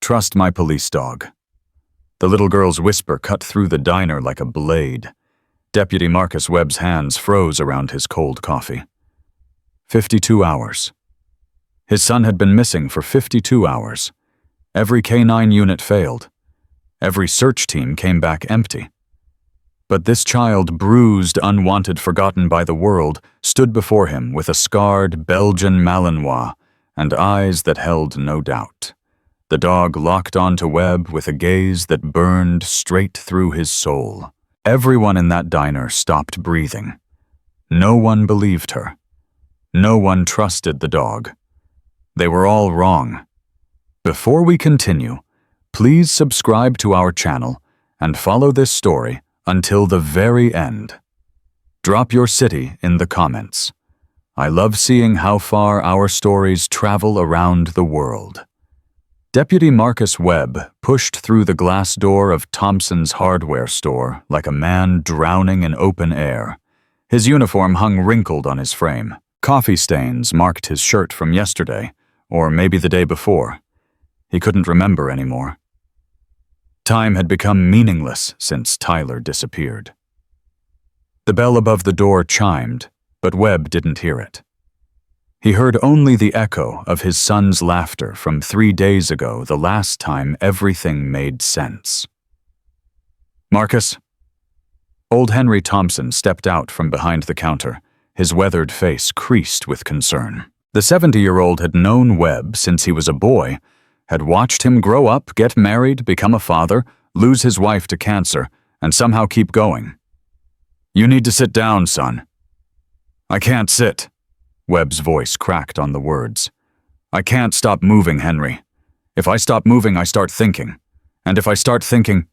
Trust my police dog." The little girl's whisper cut through the diner like a blade. Deputy Marcus Webb's hands froze around his cold coffee. 52 hours. His son had been missing for 52 hours. Every K-9 unit failed. Every search team came back empty. But this child, bruised, unwanted, forgotten by the world, stood before him with a scarred Belgian Malinois and eyes that held no doubt. The dog locked onto Webb with a gaze that burned straight through his soul. Everyone in that diner stopped breathing. No one believed her. No one trusted the dog. They were all wrong. Before we continue, please subscribe to our channel and follow this story until the very end. Drop your city in the comments. I love seeing how far our stories travel around the world. Deputy Marcus Webb pushed through the glass door of Thompson's hardware store like a man drowning in open air. His uniform hung wrinkled on his frame. Coffee stains marked his shirt from yesterday, or maybe the day before. He couldn't remember anymore. Time had become meaningless since Tyler disappeared. The bell above the door chimed, but Webb didn't hear it. He heard only the echo of his son's laughter from 3 days ago, the last time everything made sense. "Marcus?" Old Henry Thompson stepped out from behind the counter, his weathered face creased with concern. The 70-year-old had known Webb since he was a boy, had watched him grow up, get married, become a father, lose his wife to cancer, and somehow keep going. "You need to sit down, son." "I can't sit." Webb's voice cracked on the words. "I can't stop moving, Henry. If I stop moving, I start thinking. And if I start thinking—"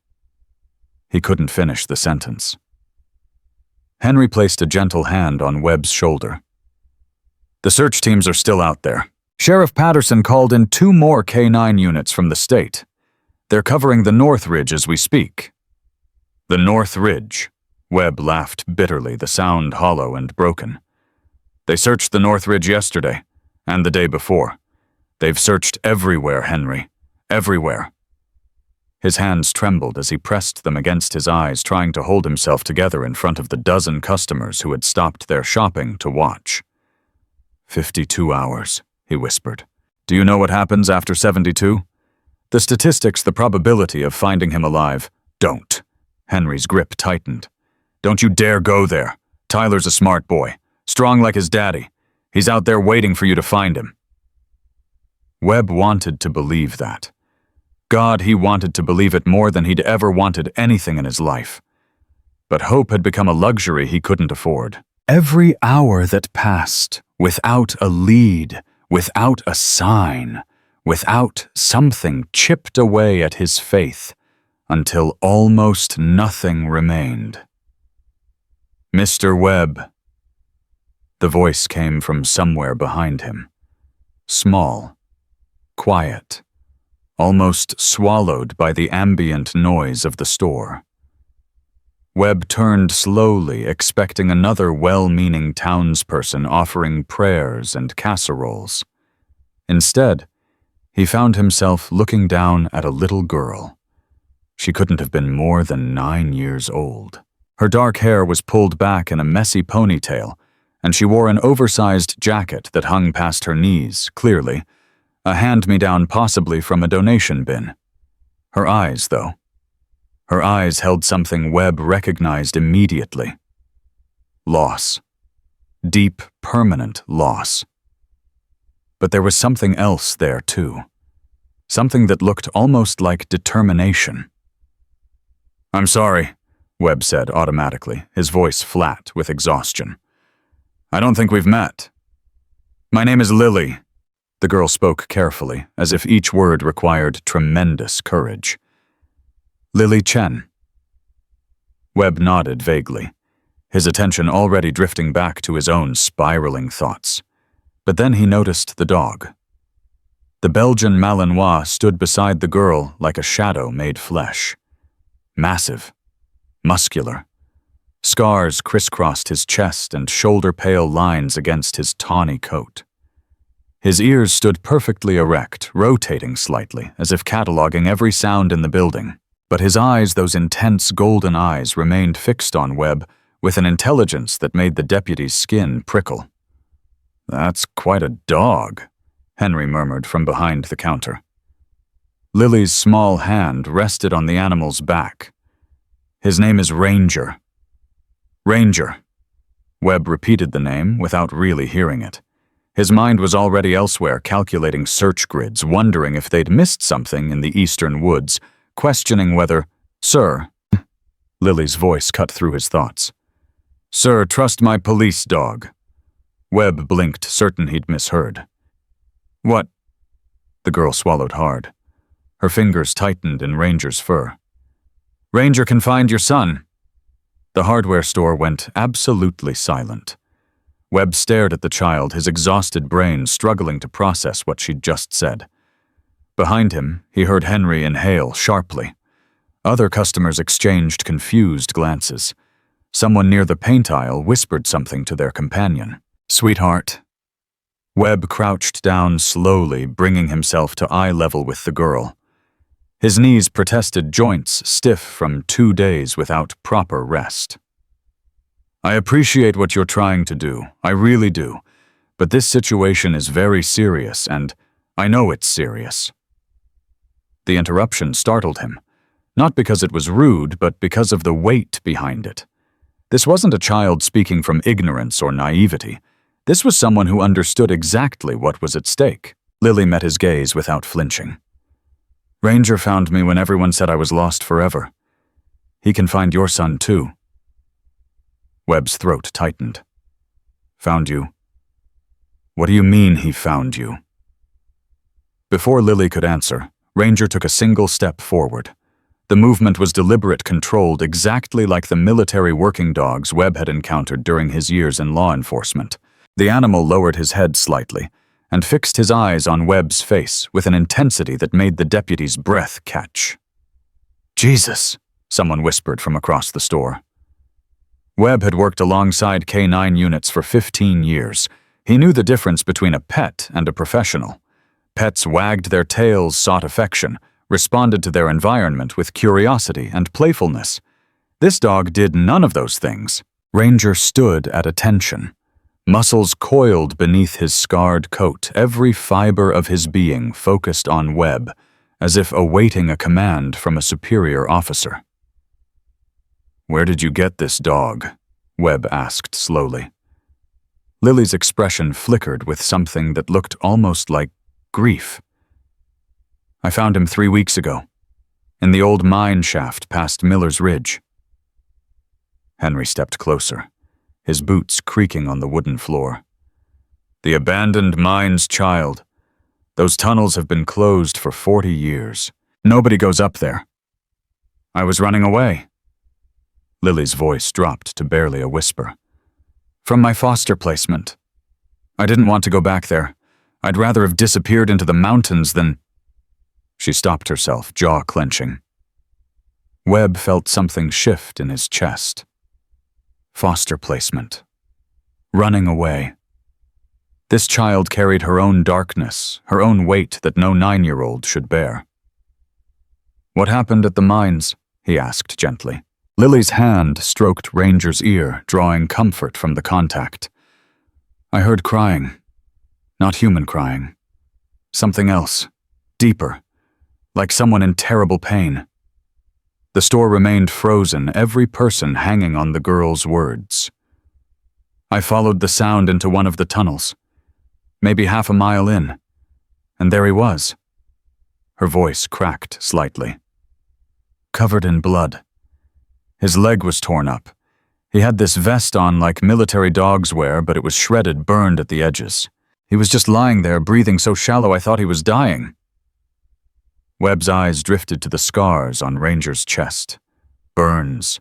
He couldn't finish the sentence. Henry placed a gentle hand on Webb's shoulder. "The search teams are still out there. Sheriff Patterson called in 2 more K-9 units from the state. They're covering the North Ridge as we speak." "The North Ridge?" Webb laughed bitterly, the sound hollow and broken. "They searched the North Ridge yesterday, and the day before. They've searched everywhere, Henry. Everywhere." His hands trembled as he pressed them against his eyes, trying to hold himself together in front of the dozen customers who had stopped their shopping to watch. 52 hours, he whispered. "Do you know what happens after 72? The statistics, the probability of finding him alive." "Don't." Henry's grip tightened. "Don't you dare go there. Tyler's a smart boy, strong like his daddy. He's out there waiting for you to find him." Webb wanted to believe that. God, he wanted to believe it more than he'd ever wanted anything in his life. But hope had become a luxury he couldn't afford. Every hour that passed, without a lead, without a sign, without something, chipped away at his faith, until almost nothing remained. "Mr. Webb." The voice came from somewhere behind him. Small, quiet, almost swallowed by the ambient noise of the store. Webb turned slowly, expecting another well-meaning townsperson offering prayers and casseroles. Instead, he found himself looking down at a little girl. She couldn't have been more than 9 years old. Her dark hair was pulled back in a messy ponytail, and she wore an oversized jacket that hung past her knees, clearly, a hand-me-down possibly from a donation bin. Her eyes, though. Her eyes held something Webb recognized immediately. Loss. Deep, permanent loss. But there was something else there, too. Something that looked almost like determination. "I'm sorry," Webb said automatically, his voice flat with exhaustion. "I don't think we've met." "My name is Lily." The girl spoke carefully, as if each word required tremendous courage. "Lily Chen." Webb nodded vaguely, his attention already drifting back to his own spiraling thoughts. But then he noticed the dog. The Belgian Malinois stood beside the girl like a shadow made flesh. Massive, muscular. Scars crisscrossed his chest and shoulder-pale lines against his tawny coat. His ears stood perfectly erect, rotating slightly, as if cataloging every sound in the building. But his eyes, those intense golden eyes, remained fixed on Webb with an intelligence that made the deputy's skin prickle. "That's quite a dog," Henry murmured from behind the counter. Lily's small hand rested on the animal's back. "His name is Ranger." "Ranger." Webb repeated the name without really hearing it. His mind was already elsewhere, calculating search grids, wondering if they'd missed something in the eastern woods, questioning whether, "Sir," Lily's voice cut through his thoughts. "Sir, trust my police dog." Webb blinked, certain he'd misheard. "What?" The girl swallowed hard. Her fingers tightened in Ranger's fur. "Ranger can find your son." The hardware store went absolutely silent. Webb stared at the child, his exhausted brain struggling to process what she'd just said. Behind him, he heard Henry inhale sharply. Other customers exchanged confused glances. Someone near the paint aisle whispered something to their companion. "Sweetheart." Webb crouched down slowly, bringing himself to eye level with the girl. His knees protested, joints stiff from 2 days without proper rest. "I appreciate what you're trying to do, I really do, but this situation is very serious, and I know it's serious." The interruption startled him, not because it was rude, but because of the weight behind it. This wasn't a child speaking from ignorance or naivety. This was someone who understood exactly what was at stake. Lily met his gaze without flinching. "Ranger found me when everyone said I was lost forever. He can find your son, too." Webb's throat tightened. "Found you? What do you mean he found you?" Before Lily could answer, Ranger took a single step forward. The movement was deliberate, controlled, exactly like the military working dogs Webb had encountered during his years in law enforcement. The animal lowered his head slightly and fixed his eyes on Webb's face with an intensity that made the deputy's breath catch. "Jesus," someone whispered from across the store. Webb had worked alongside K-9 units for 15 years. He knew the difference between a pet and a professional. Pets wagged their tails, sought affection, responded to their environment with curiosity and playfulness. This dog did none of those things. Ranger stood at attention. Muscles coiled beneath his scarred coat, every fiber of his being focused on Webb, as if awaiting a command from a superior officer. "Where did you get this dog?" Webb asked slowly. Lily's expression flickered with something that looked almost like grief. "I found him 3 weeks ago, in the old mine shaft past Miller's Ridge." Henry stepped closer, his boots creaking on the wooden floor. "The abandoned mine's child. Those tunnels have been closed for 40 years. Nobody goes up there. I was running away." Lily's voice dropped to barely a whisper. "From my foster placement. I didn't want to go back there. I'd rather have disappeared into the mountains than—" She stopped herself, jaw clenching. Webb felt something shift in his chest. Foster placement. Running away. This child carried her own darkness, her own weight that no 9-year-old should bear. "What happened at the mines?" he asked gently. Lily's hand stroked Ranger's ear, drawing comfort from the contact. "I heard crying. Not human crying. Something else. Deeper. Like someone in terrible pain." The store remained frozen, every person hanging on the girl's words. "I followed the sound into one of the tunnels. Maybe half a mile in. And there he was." Her voice cracked slightly. "Covered in blood. His leg was torn up. He had this vest on like military dogs wear, but it was shredded, burned at the edges. He was just lying there, breathing so shallow I thought he was dying." Webb's eyes drifted to the scars on Ranger's chest. Burns.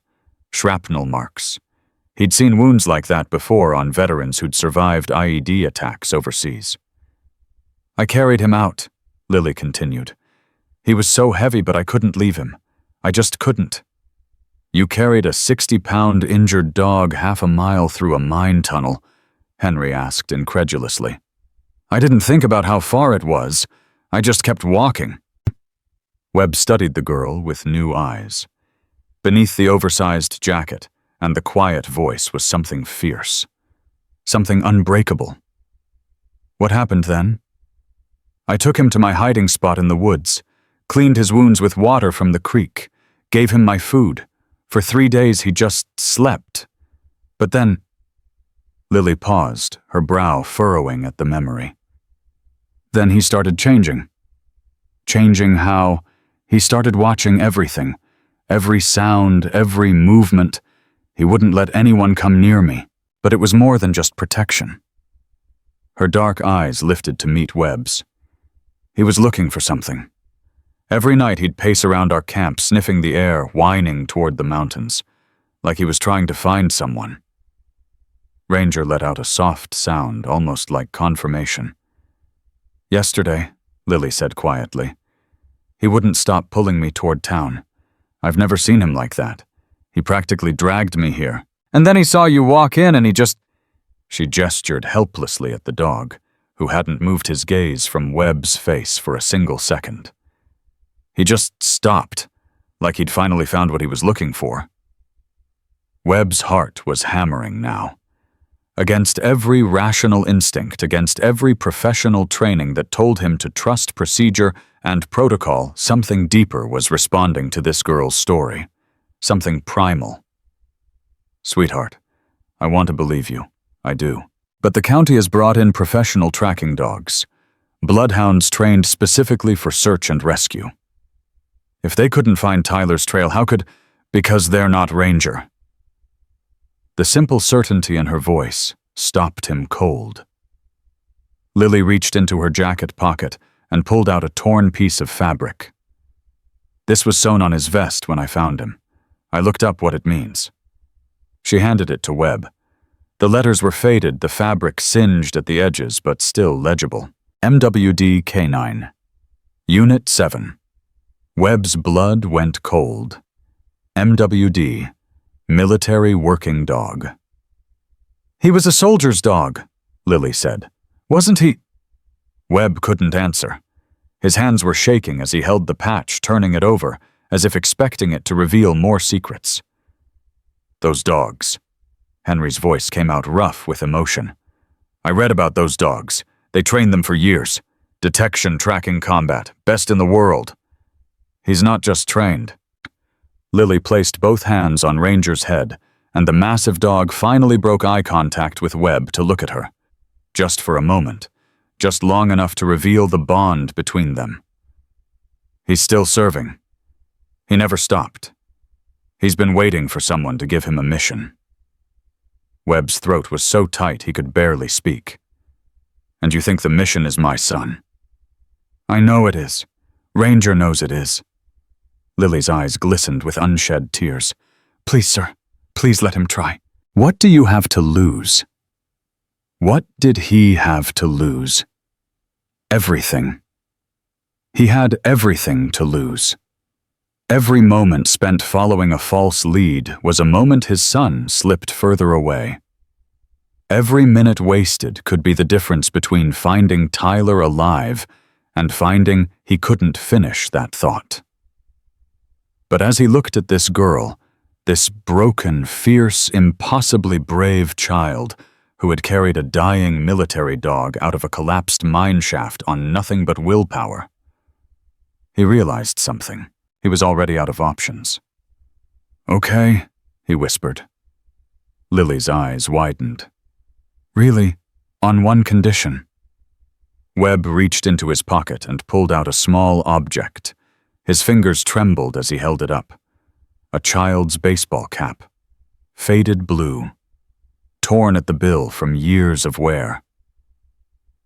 Shrapnel marks. He'd seen wounds like that before on veterans who'd survived IED attacks overseas. "I carried him out," Lily continued. "He was so heavy, but I couldn't leave him. I just couldn't." "You carried a 60-pound injured dog half a mile through a mine tunnel?" Henry asked incredulously. I didn't think about how far it was. I just kept walking. Webb studied the girl with new eyes. Beneath the oversized jacket and the quiet voice was something fierce. Something unbreakable. What happened then? I took him to my hiding spot in the woods, cleaned his wounds with water from the creek, gave him my food. For 3 days he just slept. But then... Lily paused, her brow furrowing at the memory. Then he started changing. Changing how? He started watching everything. Every sound, every movement. He wouldn't let anyone come near me, but it was more than just protection. Her dark eyes lifted to meet Webb's. He was looking for something. Every night he'd pace around our camp, sniffing the air, whining toward the mountains, like he was trying to find someone. Ranger let out a soft sound, almost like confirmation. Yesterday, Lily said quietly, he wouldn't stop pulling me toward town. I've never seen him like that. He practically dragged me here. And then he saw you walk in and he just... She gestured helplessly at the dog, who hadn't moved his gaze from Webb's face for a single second. He just stopped, like he'd finally found what he was looking for. Webb's heart was hammering now. Against every rational instinct, against every professional training that told him to trust procedure and protocol, something deeper was responding to this girl's story. Something primal. Sweetheart, I want to believe you. I do. But the county has brought in professional tracking dogs. Bloodhounds trained specifically for search and rescue. If they couldn't find Tyler's trail, how could... Because they're not Ranger. The simple certainty in her voice stopped him cold. Lily reached into her jacket pocket and pulled out a torn piece of fabric. This was sewn on his vest when I found him. I looked up what it means. She handed it to Webb. The letters were faded, the fabric singed at the edges, but still legible. MWD K9. Unit 7. Webb's blood went cold. MWD. Military working dog. He was a soldier's dog, Lily said. Wasn't he? Webb couldn't answer. His hands were shaking as he held the patch, turning it over, as if expecting it to reveal more secrets. Those dogs. Henry's voice came out rough with emotion. I read about those dogs. They trained them for years. Detection, tracking, combat. Best in the world. He's not just trained. Lily placed both hands on Ranger's head, and the massive dog finally broke eye contact with Webb to look at her. Just for a moment. Just long enough to reveal the bond between them. He's still serving. He never stopped. He's been waiting for someone to give him a mission. Webb's throat was so tight he could barely speak. And you think the mission is my son? I know it is. Ranger knows it is. Lily's eyes glistened with unshed tears. Please, sir, please let him try. What do you have to lose? What did he have to lose? Everything. He had everything to lose. Every moment spent following a false lead was a moment his son slipped further away. Every minute wasted could be the difference between finding Tyler alive and finding he couldn't finish that thought. But as he looked at this girl, this broken, fierce, impossibly brave child who had carried a dying military dog out of a collapsed mine shaft on nothing but willpower, he realized something. He was already out of options. Okay, he whispered. Lily's eyes widened. Really? On one condition. Webb reached into his pocket and pulled out a small object. His fingers trembled as he held it up. A child's baseball cap. Faded blue. Torn at the bill from years of wear.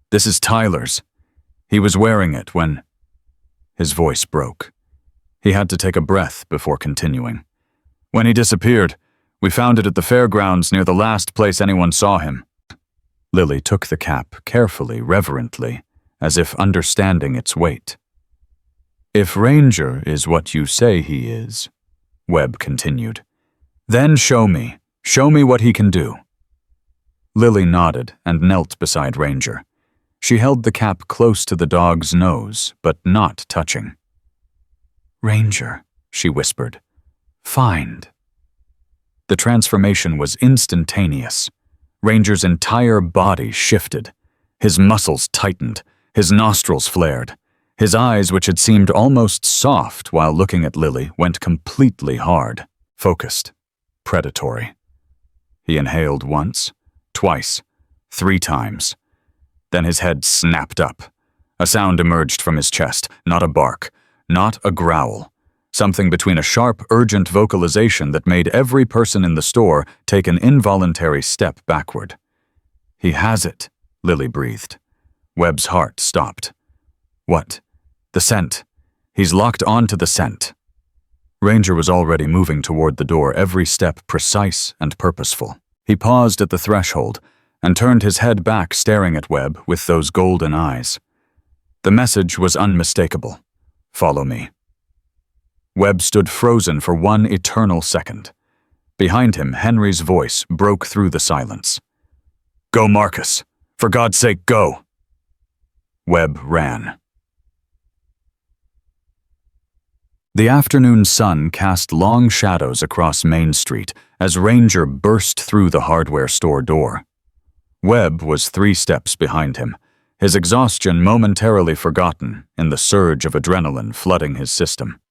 This is Tyler's. He was wearing it when... His voice broke. He had to take a breath before continuing. When he disappeared, we found it at the fairgrounds near the last place anyone saw him. Lily took the cap carefully, reverently, as if understanding its weight. If Ranger is what you say he is, Webb continued, then show me what he can do. Lily nodded and knelt beside Ranger. She held the cap close to the dog's nose, but not touching. "Ranger," she whispered. "Find." The transformation was instantaneous. Ranger's entire body shifted. His muscles tightened, his nostrils flared. His eyes, which had seemed almost soft while looking at Lily, went completely hard, focused, predatory. He inhaled once, twice, 3 times. Then his head snapped up. A sound emerged from his chest, not a bark, not a growl. Something between a sharp, urgent vocalization that made every person in the store take an involuntary step backward. "He has it," Lily breathed. Webb's heart stopped. "What?" "The scent. He's locked onto the scent." Ranger was already moving toward the door, every step precise and purposeful. He paused at the threshold and turned his head back, staring at Webb with those golden eyes. The message was unmistakable. "Follow me." Webb stood frozen for 1 eternal second. Behind him, Henry's voice broke through the silence. "Go, Marcus. For God's sake, go." Webb ran. The afternoon sun cast long shadows across Main Street as Ranger burst through the hardware store door. Webb was 3 steps behind him, his exhaustion momentarily forgotten in the surge of adrenaline flooding his system.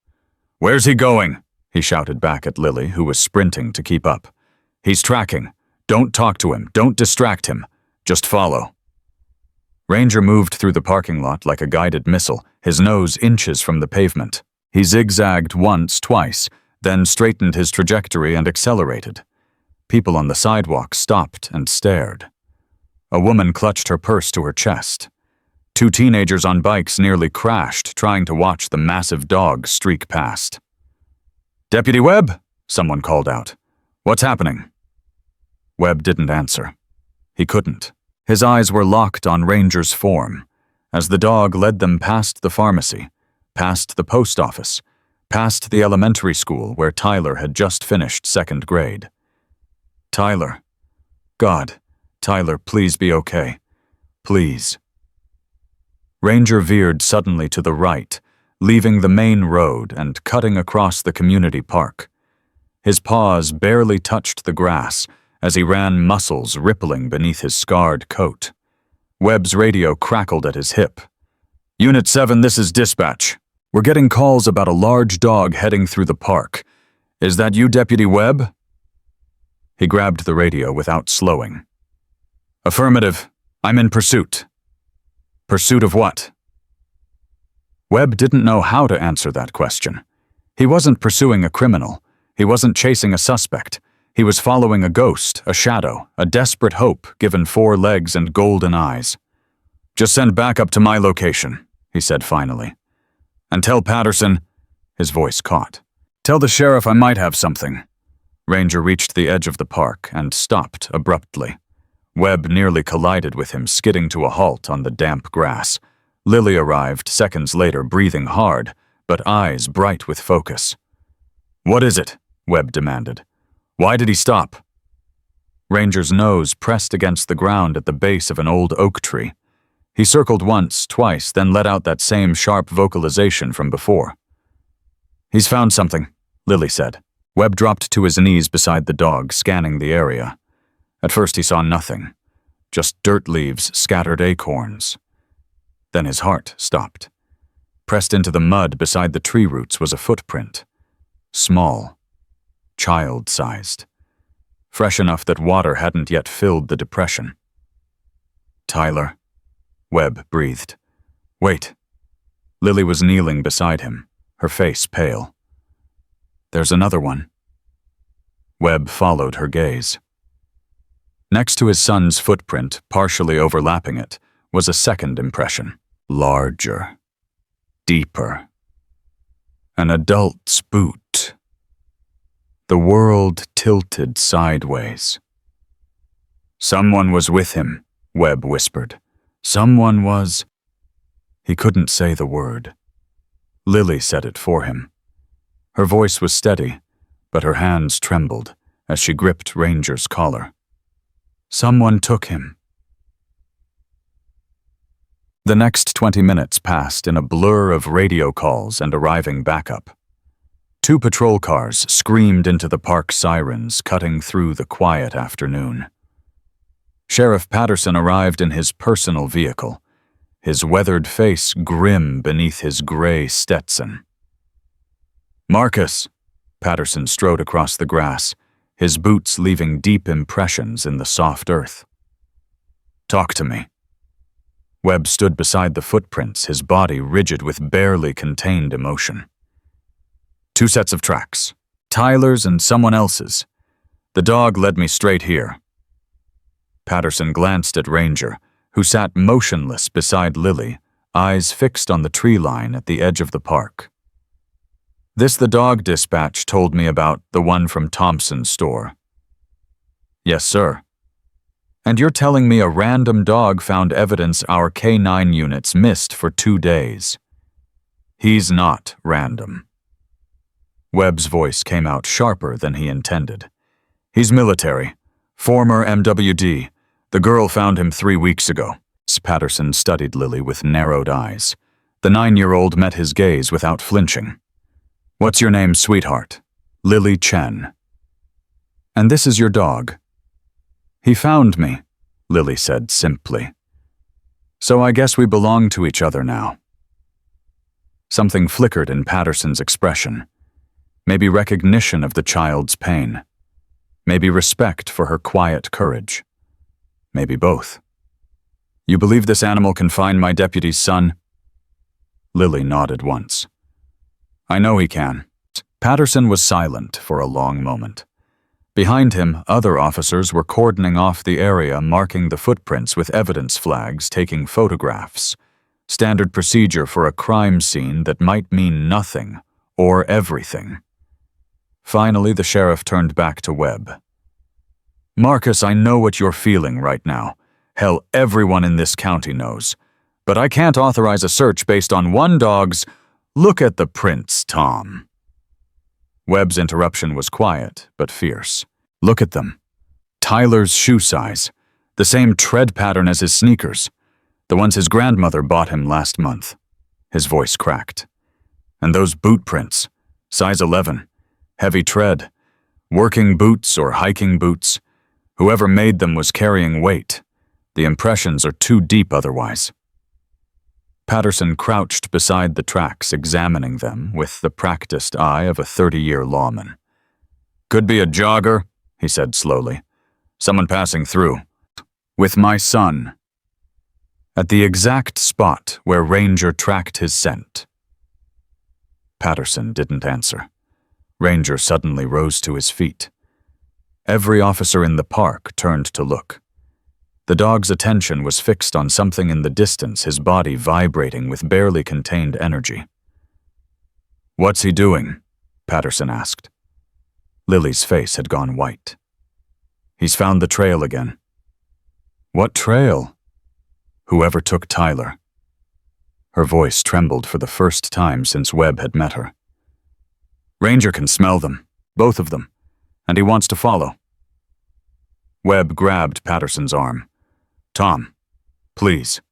"Where's he going?" he shouted back at Lily, who was sprinting to keep up. "He's tracking. Don't talk to him. Don't distract him. Just follow." Ranger moved through the parking lot like a guided missile, his nose inches from the pavement. He zigzagged once, twice, then straightened his trajectory and accelerated. People on the sidewalk stopped and stared. A woman clutched her purse to her chest. 2 teenagers on bikes nearly crashed, trying to watch the massive dog streak past. "Deputy Webb?" someone called out. "What's happening?" Webb didn't answer. He couldn't. His eyes were locked on Ranger's form, as the dog led them past the pharmacy, past the post office, past the elementary school where Tyler had just finished 2nd grade. Tyler. God, Tyler, please be okay. Please. Ranger veered suddenly to the right, leaving the main road and cutting across the community park. His paws barely touched the grass as he ran, muscles rippling beneath his scarred coat. Webb's radio crackled at his hip. "Unit 7, this is dispatch. We're getting calls about a large dog heading through the park. Is that you, Deputy Webb?" He grabbed the radio without slowing. "Affirmative. I'm in pursuit." "Pursuit of what?" Webb didn't know how to answer that question. He wasn't pursuing a criminal. He wasn't chasing a suspect. He was following a ghost, a shadow, a desperate hope given 4 legs and golden eyes. "Just send backup to my location," he said finally. "And tell Patterson," his voice caught. "Tell the sheriff I might have something." Ranger reached the edge of the park and stopped abruptly. Webb nearly collided with him, skidding to a halt on the damp grass. Lily arrived seconds later, breathing hard, but eyes bright with focus. "What is it?" Webb demanded. "Why did he stop?" Ranger's nose pressed against the ground at the base of an old oak tree. He circled once, twice, then let out that same sharp vocalization from before. "He's found something," Lily said. Webb dropped to his knees beside the dog, scanning the area. At first he saw nothing, just dirt leaves, scattered acorns. Then his heart stopped. Pressed into the mud beside the tree roots was a footprint. Small, child-sized, fresh enough that water hadn't yet filled the depression. "Tyler," Webb breathed. "Wait." Lily was kneeling beside him, her face pale. "There's another one." Webb followed her gaze. Next to his son's footprint, partially overlapping it, was a second impression. Larger. Deeper. An adult's boot. The world tilted sideways. "Someone was with him," Webb whispered. "Someone was—" He couldn't say the word. Lily said it for him. Her voice was steady, but her hands trembled as she gripped Ranger's collar. "Someone took him." The next 20 minutes passed in a blur of radio calls and arriving backup. 2 patrol cars screamed into the park sirens, cutting through the quiet afternoon. Sheriff Patterson arrived in his personal vehicle, his weathered face grim beneath his gray Stetson. "Marcus," Patterson strode across the grass, his boots leaving deep impressions in the soft earth. "Talk to me." Webb stood beside the footprints, his body rigid with barely contained emotion. 2 sets of tracks, Tyler's and someone else's. The dog led me straight here. Patterson glanced at Ranger, who sat motionless beside Lily, eyes fixed on the tree line at the edge of the park. "This the dog dispatch told me about, the one from Thompson's store." "Yes, sir." "And you're telling me a random dog found evidence our K9 units missed for 2 days. He's not random." Webb's voice came out sharper than he intended. "He's military, former MWD. The girl found him 3 weeks ago." Patterson studied Lily with narrowed eyes. The 9-year-old met his gaze without flinching. "What's your name, sweetheart?" "Lily Chen." "And this is your dog?" "He found me," Lily said simply. "So I guess we belong to each other now." Something flickered in Patterson's expression. Maybe recognition of the child's pain. Maybe respect for her quiet courage. Maybe both. "You believe this animal can find my deputy's son?" Lily nodded once. "I know he can." Patterson was silent for a long moment. Behind him, other officers were cordoning off the area, marking the footprints with evidence flags, taking photographs. Standard procedure for a crime scene that might mean nothing, or everything. Finally, the sheriff turned back to Webb. "Marcus, I know what you're feeling right now. Hell, everyone in this county knows. But I can't authorize a search based on one dog's— Look at the prints, Tom." Webb's interruption was quiet, but fierce. "Look at them. Tyler's shoe size. The same tread pattern as his sneakers. The ones his grandmother bought him last month." His voice cracked. "And those boot prints. Size 11. Heavy tread. Working boots or hiking boots. Whoever made them was carrying weight. The impressions are too deep otherwise." Patterson crouched beside the tracks, examining them with the practiced eye of a 30-year lawman. "Could be a jogger," he said slowly. "Someone passing through. With my son." At the exact spot where Ranger tracked his scent. Patterson didn't answer. Ranger suddenly rose to his feet. Every officer in the park turned to look. The dog's attention was fixed on something in the distance, his body vibrating with barely contained energy. "What's he doing?" Patterson asked. Lily's face had gone white. "He's found the trail again." "What trail?" "Whoever took Tyler." Her voice trembled for the first time since Webb had met her. "Ranger can smell them, both of them, and he wants to follow." Webb grabbed Patterson's arm. "Tom, please."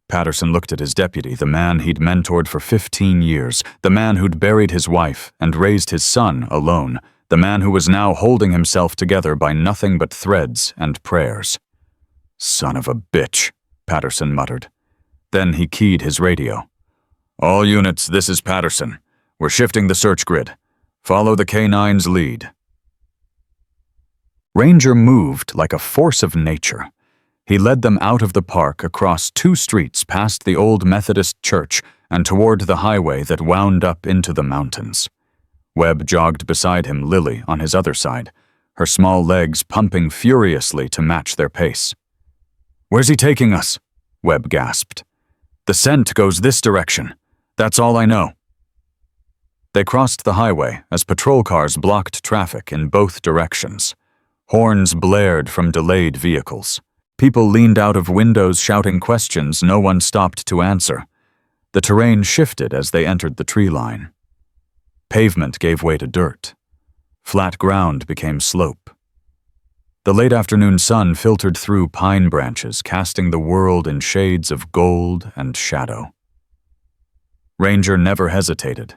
Patterson looked at his deputy, the man he'd mentored for 15 years, the man who'd buried his wife and raised his son alone, the man who was now holding himself together by nothing but threads and prayers. "Son of a bitch," Patterson muttered. Then he keyed his radio. "All units, this is Patterson. We're shifting the search grid. Follow the K9's lead." Ranger moved like a force of nature. He led them out of the park, across 2 streets past the old Methodist church and toward the highway that wound up into the mountains. Webb jogged beside him, Lily on his other side, her small legs pumping furiously to match their pace. "Where's he taking us?" Webb gasped. "The scent goes this direction. That's all I know." They crossed the highway as patrol cars blocked traffic in both directions. Horns blared from delayed vehicles. People leaned out of windows shouting questions no one stopped to answer. The terrain shifted as they entered the tree line. Pavement gave way to dirt. Flat ground became slope. The late afternoon sun filtered through pine branches, casting the world in shades of gold and shadow. Ranger never hesitated.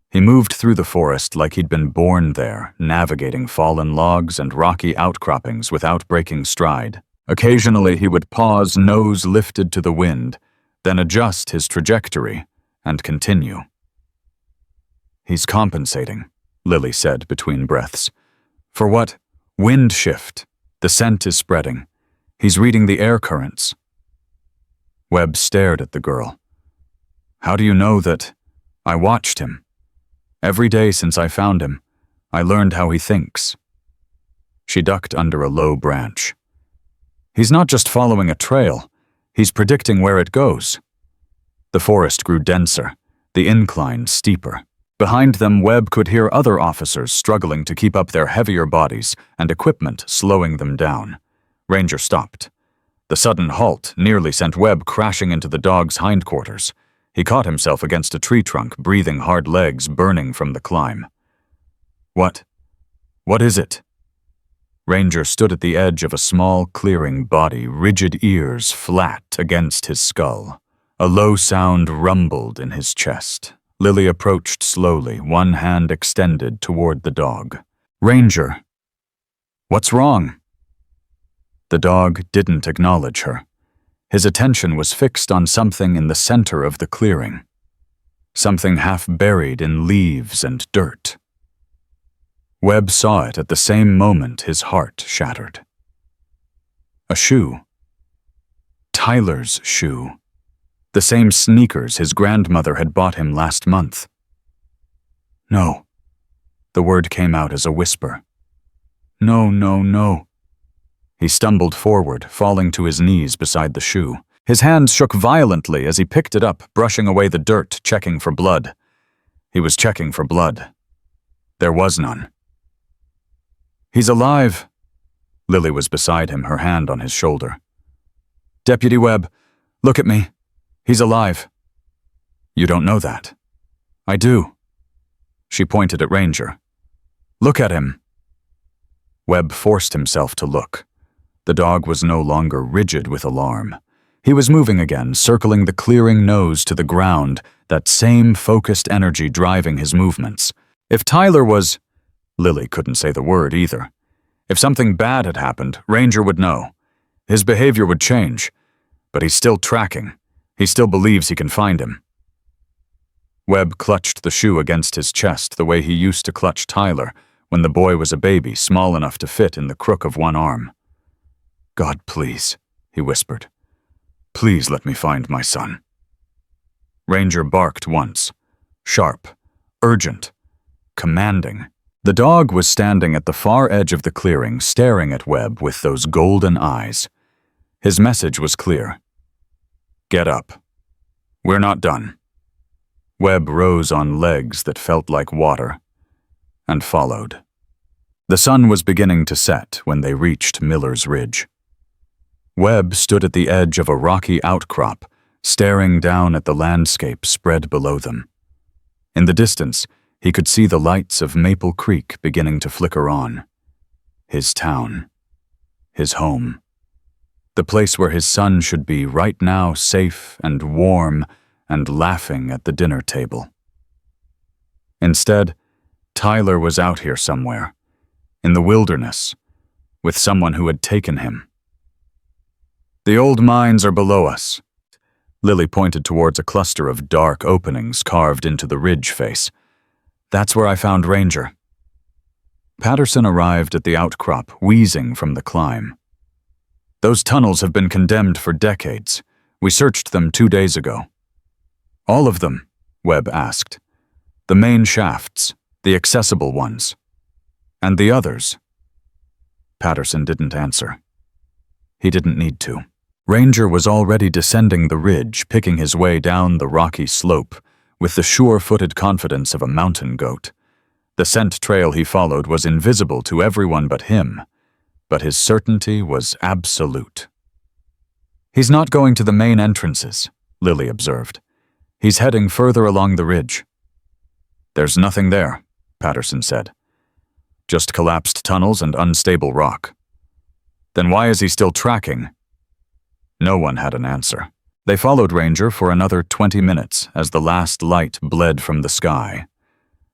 He moved through the forest like he'd been born there, navigating fallen logs and rocky outcroppings without breaking stride. Occasionally he would pause, nose lifted to the wind, then adjust his trajectory and continue. "He's compensating," Lily said between breaths. "For what? Wind shift. The scent is spreading. He's reading the air currents." Webb stared at the girl. "How do you know that?" "I watched him. Every day since I found him, I learned how he thinks." She ducked under a low branch. "He's not just following a trail. He's predicting where it goes." The forest grew denser, the incline steeper. Behind them, Webb could hear other officers struggling to keep up their heavier bodies and equipment slowing them down. Ranger stopped. The sudden halt nearly sent Webb crashing into the dog's hindquarters. He caught himself against a tree trunk, breathing hard, legs burning from the climb. What is it?" Ranger stood at the edge of a small clearing, body, rigid ears flat against his skull. A low sound rumbled in his chest. Lily approached slowly, one hand extended toward the dog. "Ranger, what's wrong?" The dog didn't acknowledge her. His attention was fixed on something in the center of the clearing. Something half buried in leaves and dirt. Webb saw it at the same moment his heart shattered. A shoe. Tyler's shoe. The same sneakers his grandmother had bought him last month. "No." The word came out as a whisper. "No, no, no." He stumbled forward, falling to his knees beside the shoe. His hands shook violently as he picked it up, brushing away the dirt, checking for blood. He was checking for blood. There was none. "He's alive." Lily was beside him, her hand on his shoulder. "Deputy Webb, look at me. He's alive." "You don't know that." "I do." She pointed at Ranger. "Look at him." Webb forced himself to look. The dog was no longer rigid with alarm. He was moving again, circling the clearing, nose to the ground, that same focused energy driving his movements. If Tyler was... Lily couldn't say the word either. If something bad had happened, Ranger would know. His behavior would change. But he's still tracking. He still believes he can find him. Webb clutched the shoe against his chest the way he used to clutch Tyler when the boy was a baby, small enough to fit in the crook of one arm. "God, please," he whispered. "Please let me find my son." Ranger barked once. Sharp, urgent, commanding. The dog was standing at the far edge of the clearing, staring at Webb with those golden eyes. His message was clear. "Get up. We're not done." Webb rose on legs that felt like water, and followed. The sun was beginning to set when they reached Miller's Ridge. Webb stood at the edge of a rocky outcrop, staring down at the landscape spread below them. In the distance, he could see the lights of Maple Creek beginning to flicker on. His town. His home. The place where his son should be right now, safe and warm and laughing at the dinner table. Instead, Tyler was out here somewhere, in the wilderness, with someone who had taken him. "The old mines are below us." Lily pointed towards a cluster of dark openings carved into the ridge face. "That's where I found Ranger." Patterson arrived at the outcrop, wheezing from the climb. "Those tunnels have been condemned for decades. We searched them 2 days ago." "All of them?" Webb asked. "The main shafts, the accessible ones. And the others?" Patterson didn't answer. He didn't need to. Ranger was already descending the ridge, picking his way down the rocky slope, with the sure-footed confidence of a mountain goat. The scent trail he followed was invisible to everyone but him, but his certainty was absolute. "He's not going to the main entrances," Lily observed. "He's heading further along the ridge." "There's nothing there," Patterson said. "Just collapsed tunnels and unstable rock." Then why is he still tracking? No one had an answer. They followed Ranger for another 20 minutes as the last light bled from the sky.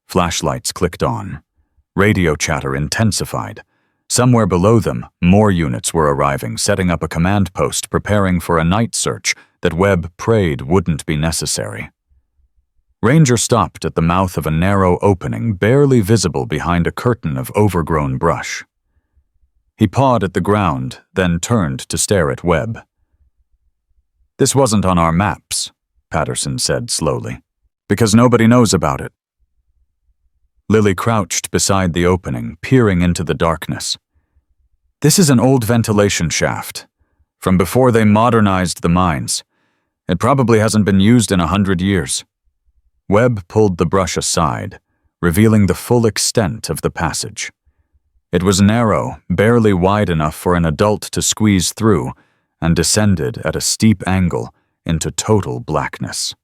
Flashlights clicked on. Radio chatter intensified. Somewhere below them, more units were arriving, setting up a command post preparing for a night search that Webb prayed wouldn't be necessary. Ranger stopped at the mouth of a narrow opening barely visible behind a curtain of overgrown brush. He pawed at the ground, then turned to stare at Webb. "This wasn't on our maps," Patterson said slowly, "because nobody knows about it." Lily crouched beside the opening, peering into the darkness. "This is an old ventilation shaft, from before they modernized the mines. It probably hasn't been used in 100 years. Webb pulled the brush aside, revealing the full extent of the passage. It was narrow, barely wide enough for an adult to squeeze through, and descended at a steep angle into total blackness.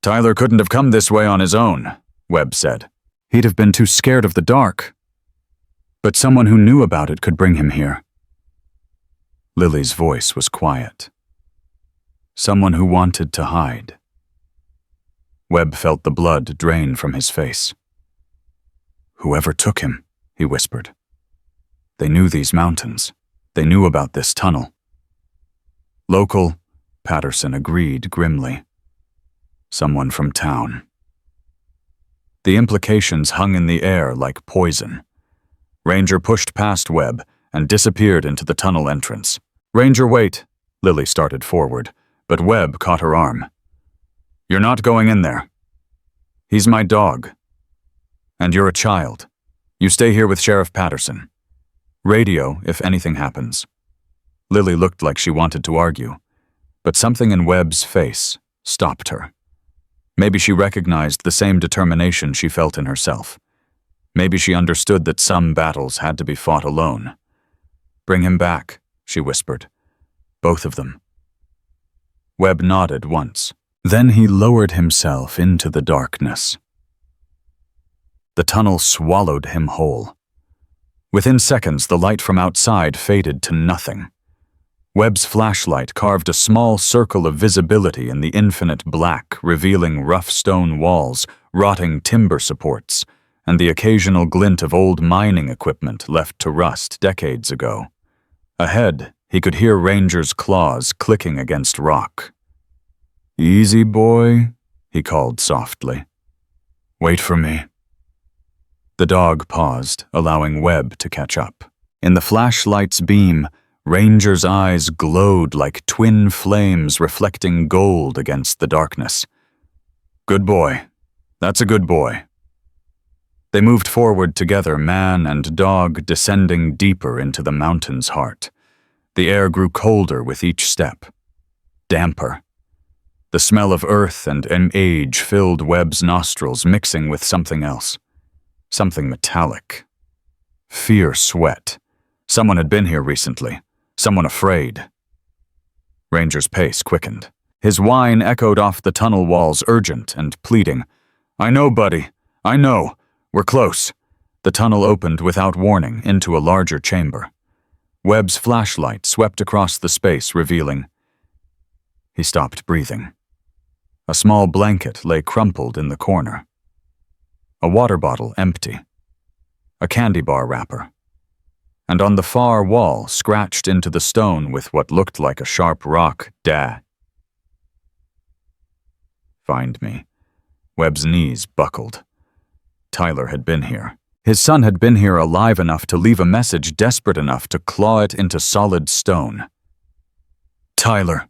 "Tyler couldn't have come this way on his own," Webb said. "He'd have been too scared of the dark. But someone who knew about it could bring him here." Lily's voice was quiet. "Someone who wanted to hide." Webb felt the blood drain from his face. "Whoever took him," he whispered. "They knew these mountains. They knew about this tunnel." "Local," Patterson agreed grimly. "Someone from town." The implications hung in the air like poison. Ranger pushed past Webb and disappeared into the tunnel entrance. "Ranger, wait," Lily started forward, but Webb caught her arm. "You're not going in there. He's my dog. And you're a child. You stay here with Sheriff Patterson. Radio if anything happens." Lily looked like she wanted to argue, but something in Webb's face stopped her. Maybe she recognized the same determination she felt in herself. Maybe she understood that some battles had to be fought alone. "Bring him back," she whispered. "Both of them." Webb nodded once. Then he lowered himself into the darkness. The tunnel swallowed him whole. Within seconds, the light from outside faded to nothing. Webb's flashlight carved a small circle of visibility in the infinite black, revealing rough stone walls, rotting timber supports, and the occasional glint of old mining equipment left to rust decades ago. Ahead, he could hear Ranger's claws clicking against rock. "Easy, boy," he called softly. "Wait for me." The dog paused, allowing Webb to catch up. In the flashlight's beam, Ranger's eyes glowed like twin flames reflecting gold against the darkness. "Good boy. That's a good boy." They moved forward together, man and dog descending deeper into the mountain's heart. The air grew colder with each step. Damper. The smell of earth and age filled Webb's nostrils, mixing with something else. Something metallic. Fear sweat. Someone had been here recently. Someone afraid. Ranger's pace quickened. His whine echoed off the tunnel walls, urgent and pleading. "I know, buddy. I know. We're close." The tunnel opened without warning into a larger chamber. Webb's flashlight swept across the space, revealing. He stopped breathing. A small blanket lay crumpled in the corner. A water bottle empty. A candy bar wrapper. And on the far wall, scratched into the stone with what looked like a sharp rock, "Find me." Webb's knees buckled. Tyler had been here. His son had been here alive enough to leave a message desperate enough to claw it into solid stone. Tyler.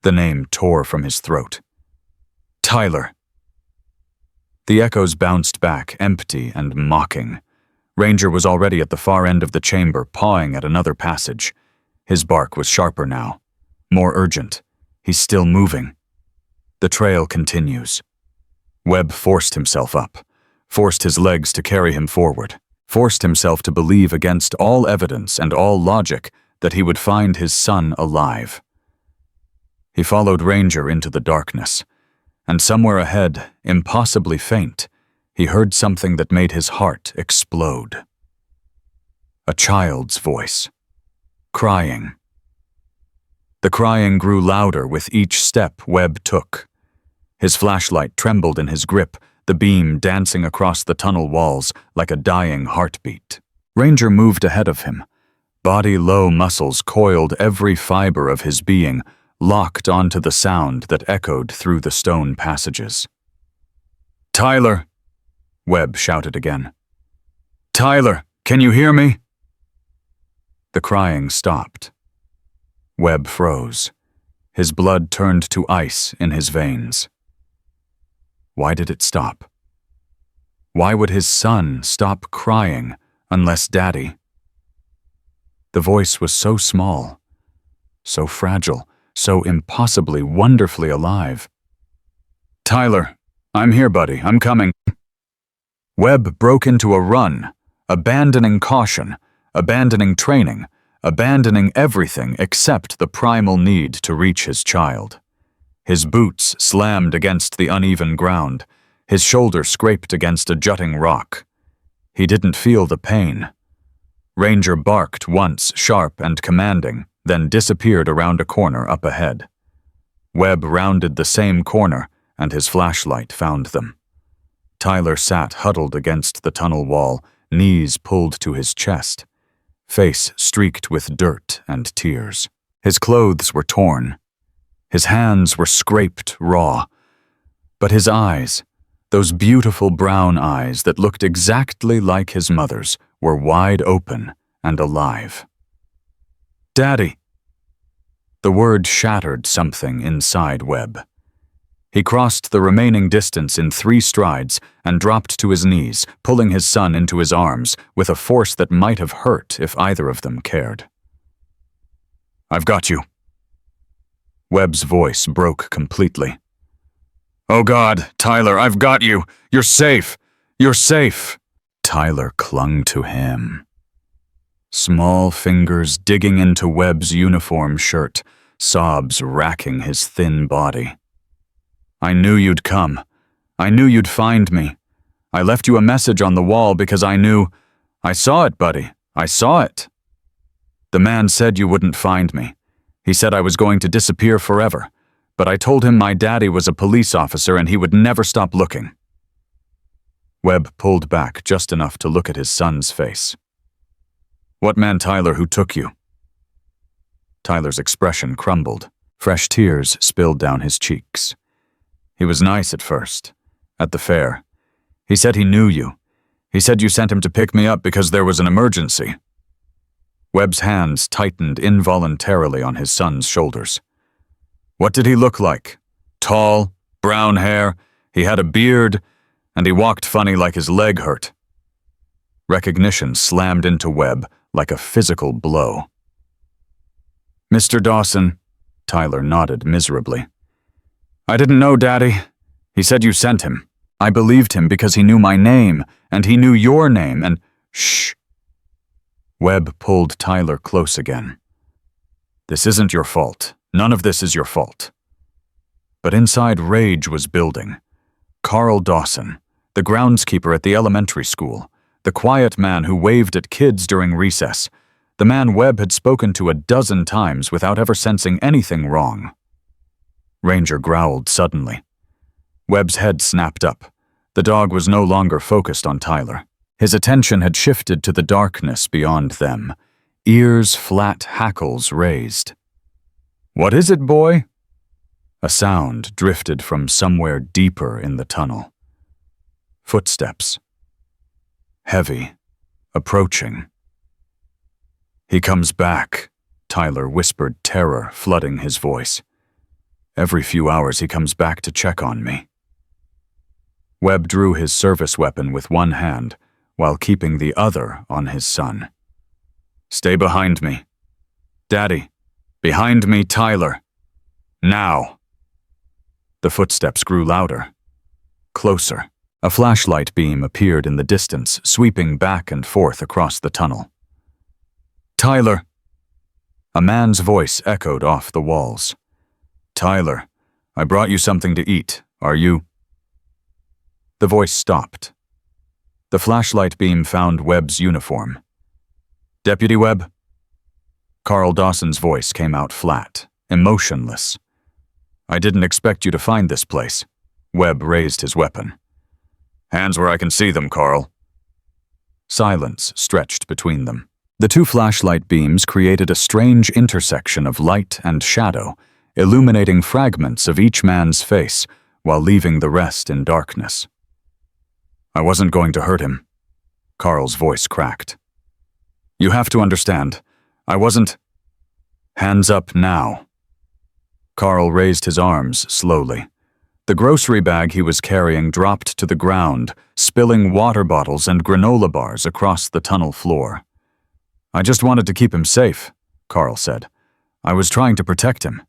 The name tore from his throat. Tyler. The echoes bounced back, empty and mocking. Ranger was already at the far end of the chamber, pawing at another passage. His bark was sharper now, more urgent. He's still moving. The trail continues. Webb forced himself up, forced his legs to carry him forward, forced himself to believe against all evidence and all logic that he would find his son alive. He followed Ranger into the darkness, and somewhere ahead, impossibly faint, he heard something that made his heart explode. A child's voice. Crying. The crying grew louder with each step Webb took. His flashlight trembled in his grip, the beam dancing across the tunnel walls like a dying heartbeat. Ranger moved ahead of him. Body-low muscles coiled every fiber of his being, locked onto the sound that echoed through the stone passages. "Tyler!" Webb shouted again. "Tyler, can you hear me?" The crying stopped. Webb froze. His blood turned to ice in his veins. Why did it stop? Why would his son stop crying unless Daddy? The voice was so small, so fragile, so impossibly, wonderfully alive. "Tyler, I'm here, buddy. I'm coming." Webb broke into a run, abandoning caution, abandoning training, abandoning everything except the primal need to reach his child. His boots slammed against the uneven ground. His shoulder scraped against a jutting rock. He didn't feel the pain. Ranger barked once, sharp and commanding, then disappeared around a corner up ahead. Webb rounded the same corner, and his flashlight found them. Tyler sat huddled against the tunnel wall, knees pulled to his chest, face streaked with dirt and tears. His clothes were torn. His hands were scraped raw. But his eyes, those beautiful brown eyes that looked exactly like his mother's, were wide open and alive. "Daddy!" The word shattered something inside Webb. He crossed the remaining distance in 3 strides and dropped to his knees, pulling his son into his arms with a force that might have hurt if either of them cared. "I've got you." Webb's voice broke completely. "Oh God, Tyler, I've got you. You're safe. You're safe." Tyler clung to him. Small fingers digging into Webb's uniform shirt, sobs racking his thin body. "I knew you'd come. I knew you'd find me. I left you a message on the wall because I knew. I saw it, buddy. I saw it. The man said you wouldn't find me. He said I was going to disappear forever, but I told him my daddy was a police officer and he would never stop looking." Webb pulled back just enough to look at his son's face. "What man, Tyler, who took you?" Tyler's expression crumbled. Fresh tears spilled down his cheeks. "He was nice at first. At the fair. He said he knew you. He said you sent him to pick me up because there was an emergency." Webb's hands tightened involuntarily on his son's shoulders. "What did he look like? Tall, brown hair, he had a beard, and he walked funny like his leg hurt." Recognition slammed into Webb like a physical blow. "Mr. Dawson," Tyler nodded miserably. "I didn't know, Daddy. He said you sent him. I believed him because he knew my name, and he knew your name, and—" "Shh." Webb pulled Tyler close again. "This isn't your fault. None of this is your fault." But inside rage was building. Carl Dawson, the groundskeeper at the elementary school, the quiet man who waved at kids during recess, the man Webb had spoken to a dozen times without ever sensing anything wrong. Ranger growled suddenly. Webb's head snapped up. The dog was no longer focused on Tyler. His attention had shifted to the darkness beyond them, ears flat, hackles raised. "What is it, boy?" A sound drifted from somewhere deeper in the tunnel. Footsteps. Heavy. Approaching. "He comes back," Tyler whispered, terror flooding his voice. "Every few hours he comes back to check on me." Webb drew his service weapon with one hand, while keeping the other on his son. "Stay behind me. Daddy, behind me, Tyler. Now." The footsteps grew louder. Closer. A flashlight beam appeared in the distance, sweeping back and forth across the tunnel. "Tyler!" A man's voice echoed off the walls. "Tyler, I brought you something to eat. Are you—" The voice stopped. The flashlight beam found Webb's uniform. Deputy Webb? Carl Dawson's voice came out flat, emotionless. I didn't expect you to find this place. Webb raised his weapon. Hands where I can see them, Carl. Silence stretched between them. The two flashlight beams created a strange intersection of light and shadow, illuminating fragments of each man's face while leaving the rest in darkness. I wasn't going to hurt him. Carl's voice cracked. You have to understand, I wasn't... Hands up now. Carl raised his arms slowly. The grocery bag he was carrying dropped to the ground, spilling water bottles and granola bars across the tunnel floor. I just wanted to keep him safe, Carl said. I was trying to protect him.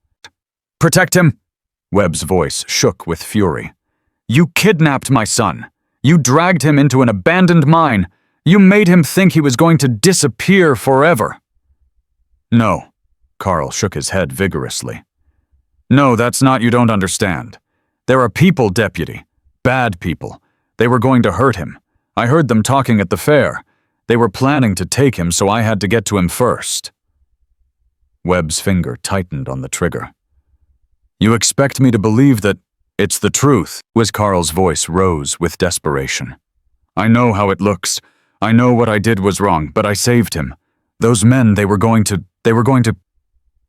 Protect him? Webb's voice shook with fury. You kidnapped my son. You dragged him into an abandoned mine. You made him think he was going to disappear forever. No, Carl shook his head vigorously. No, that's not, you don't understand. There are people, Deputy. Bad people. They were going to hurt him. I heard them talking at the fair. They were planning to take him, so I had to get to him first. Webb's finger tightened on the trigger. You expect me to believe that it's the truth? Carl's voice rose with desperation. I know how it looks. I know what I did was wrong, but I saved him. Those men, they were going to...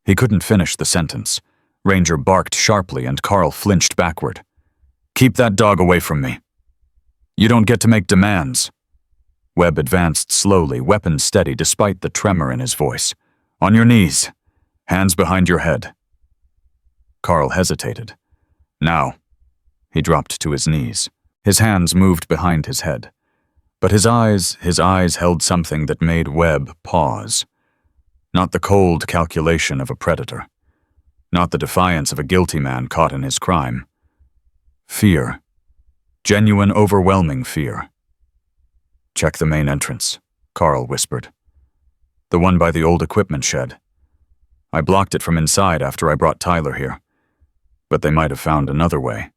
He couldn't finish the sentence. Ranger barked sharply and Carl flinched backward. Keep that dog away from me. You don't get to make demands. Webb advanced slowly, weapon steady despite the tremor in his voice. On your knees. Hands behind your head. Carl hesitated. Now. He dropped to his knees. His hands moved behind his head. But his eyes held something that made Webb pause. Not the cold calculation of a predator. Not the defiance of a guilty man caught in his crime. Fear. Genuine, overwhelming fear. Check the main entrance, Carl whispered. The one by the old equipment shed. I blocked it from inside after I brought Tyler here. But they might have found another way.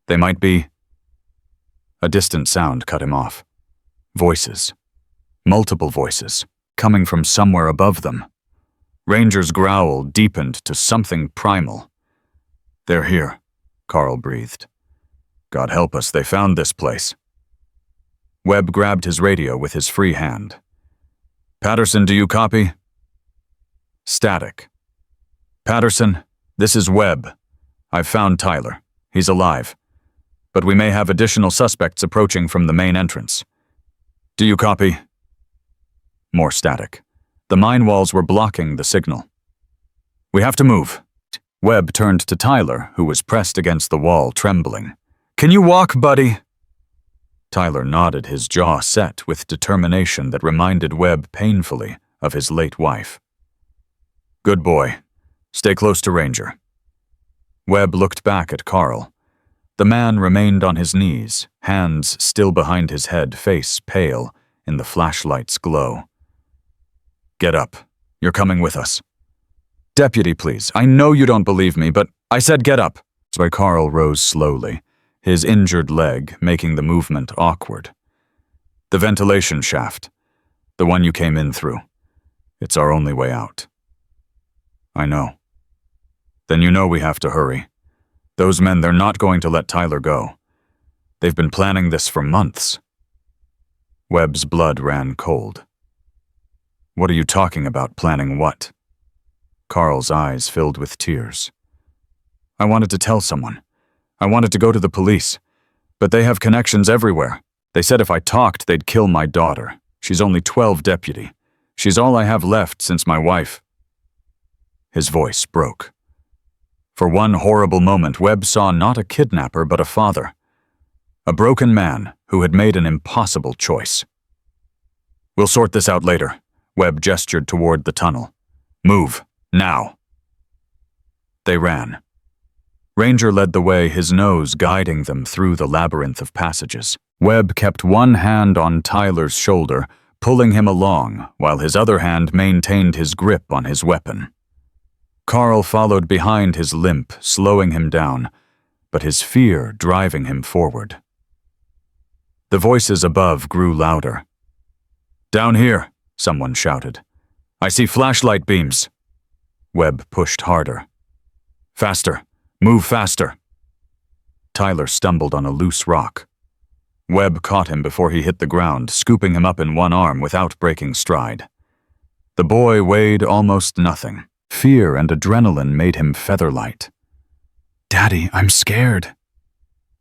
They might be... A distant sound cut him off. Voices. Multiple voices, coming from somewhere above them. Ranger's growl deepened to something primal. They're here, Carl breathed. God help us, they found this place. Webb grabbed his radio with his free hand. Patterson, do you copy? Static. Patterson, this is Webb. I've found Tyler. He's alive. But we may have additional suspects approaching from the main entrance. Do you copy? More static. The mine walls were blocking the signal. We have to move. Webb turned to Tyler, who was pressed against the wall, trembling. Can you walk, buddy? Tyler nodded, his jaw set with determination that reminded Webb painfully of his late wife. Good boy. Stay close to Ranger. Webb looked back at Carl. The man remained on his knees, hands still behind his head, face pale in the flashlight's glow. Get up. You're coming with us. Deputy, please. I know you don't believe me, but I said get up. So Carl rose slowly, his injured leg making the movement awkward. The ventilation shaft. The one you came in through. It's our only way out. I know. Then you know we have to hurry. Those men, they're not going to let Tyler go. They've been planning this for months. Webb's blood ran cold. What are you talking about, planning what? Carl's eyes filled with tears. I wanted to tell someone. I wanted to go to the police. But they have connections everywhere. They said if I talked, they'd kill my daughter. She's only 12, Deputy. She's all I have left since my wife. His voice broke. For one horrible moment, Webb saw not a kidnapper but a father. A broken man who had made an impossible choice. We'll sort this out later. Webb gestured toward the tunnel. Move, now. They ran. Ranger led the way, his nose guiding them through the labyrinth of passages. Webb kept one hand on Tyler's shoulder, pulling him along, while his other hand maintained his grip on his weapon. Carl followed behind his limp, slowing him down, but his fear driving him forward. The voices above grew louder. Down here, someone shouted. "I see flashlight beams." Webb pushed harder. "Faster! Move faster!" Tyler stumbled on a loose rock. Webb caught him before he hit the ground, scooping him up in one arm without breaking stride. The boy weighed almost nothing. Fear and adrenaline made him feather-light. "Daddy, I'm scared."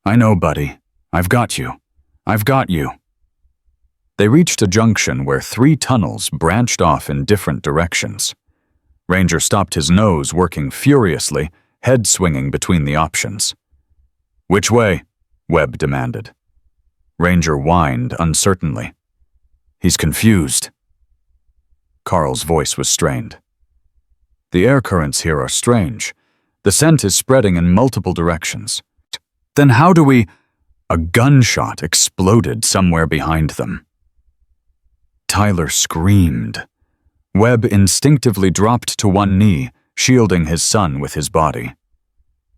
"I know, buddy. I've got you. I've got you." They reached a junction where 3 tunnels branched off in different directions. Ranger stopped his nose, working furiously, head swinging between the options. "Which way?" Webb demanded. Ranger whined uncertainly. "He's confused." Carl's voice was strained. "The air currents here are strange. The scent is spreading in multiple directions." "Then how do we—" A gunshot exploded somewhere behind them. Tyler screamed. Webb instinctively dropped to one knee, shielding his son with his body.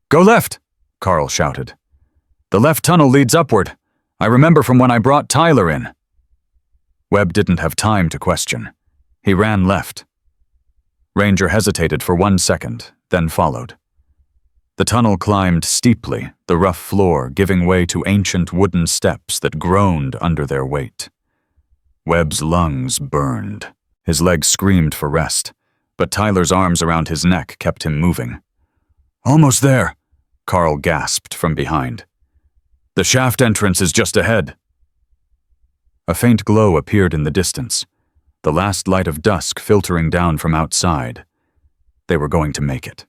"Go left!" Carl shouted. "The left tunnel leads upward. I remember from when I brought Tyler in." Webb didn't have time to question. He ran left. Ranger hesitated for 1 second, then followed. The tunnel climbed steeply, the rough floor giving way to ancient wooden steps that groaned under their weight. Webb's lungs burned. His legs screamed for rest, but Tyler's arms around his neck kept him moving. "Almost there," Carl gasped from behind. "The shaft entrance is just ahead." A faint glow appeared in the distance, the last light of dusk filtering down from outside. They were going to make it.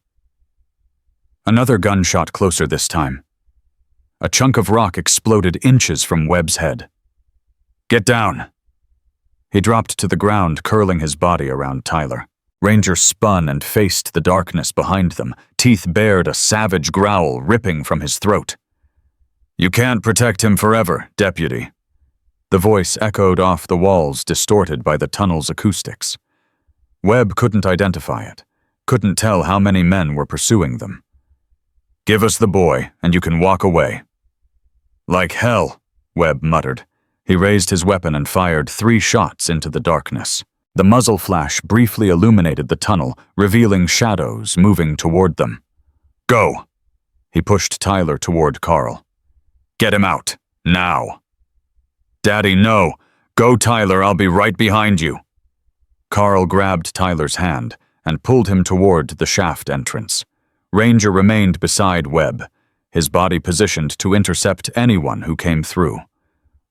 Another gunshot closer this time. A chunk of rock exploded inches from Webb's head. "Get down!" He dropped to the ground, curling his body around Tyler. Ranger spun and faced the darkness behind them, teeth bared, a savage growl ripping from his throat. "You can't protect him forever, Deputy." The voice echoed off the walls, distorted by the tunnel's acoustics. Webb couldn't identify it, couldn't tell how many men were pursuing them. "Give us the boy, and you can walk away." "Like hell," Webb muttered. He raised his weapon and fired 3 shots into the darkness. The muzzle flash briefly illuminated the tunnel, revealing shadows moving toward them. "Go!" He pushed Tyler toward Carl. "Get him out, now." "Daddy, no. Go, Tyler, I'll be right behind you." Carl grabbed Tyler's hand and pulled him toward the shaft entrance. Ranger remained beside Webb, his body positioned to intercept anyone who came through.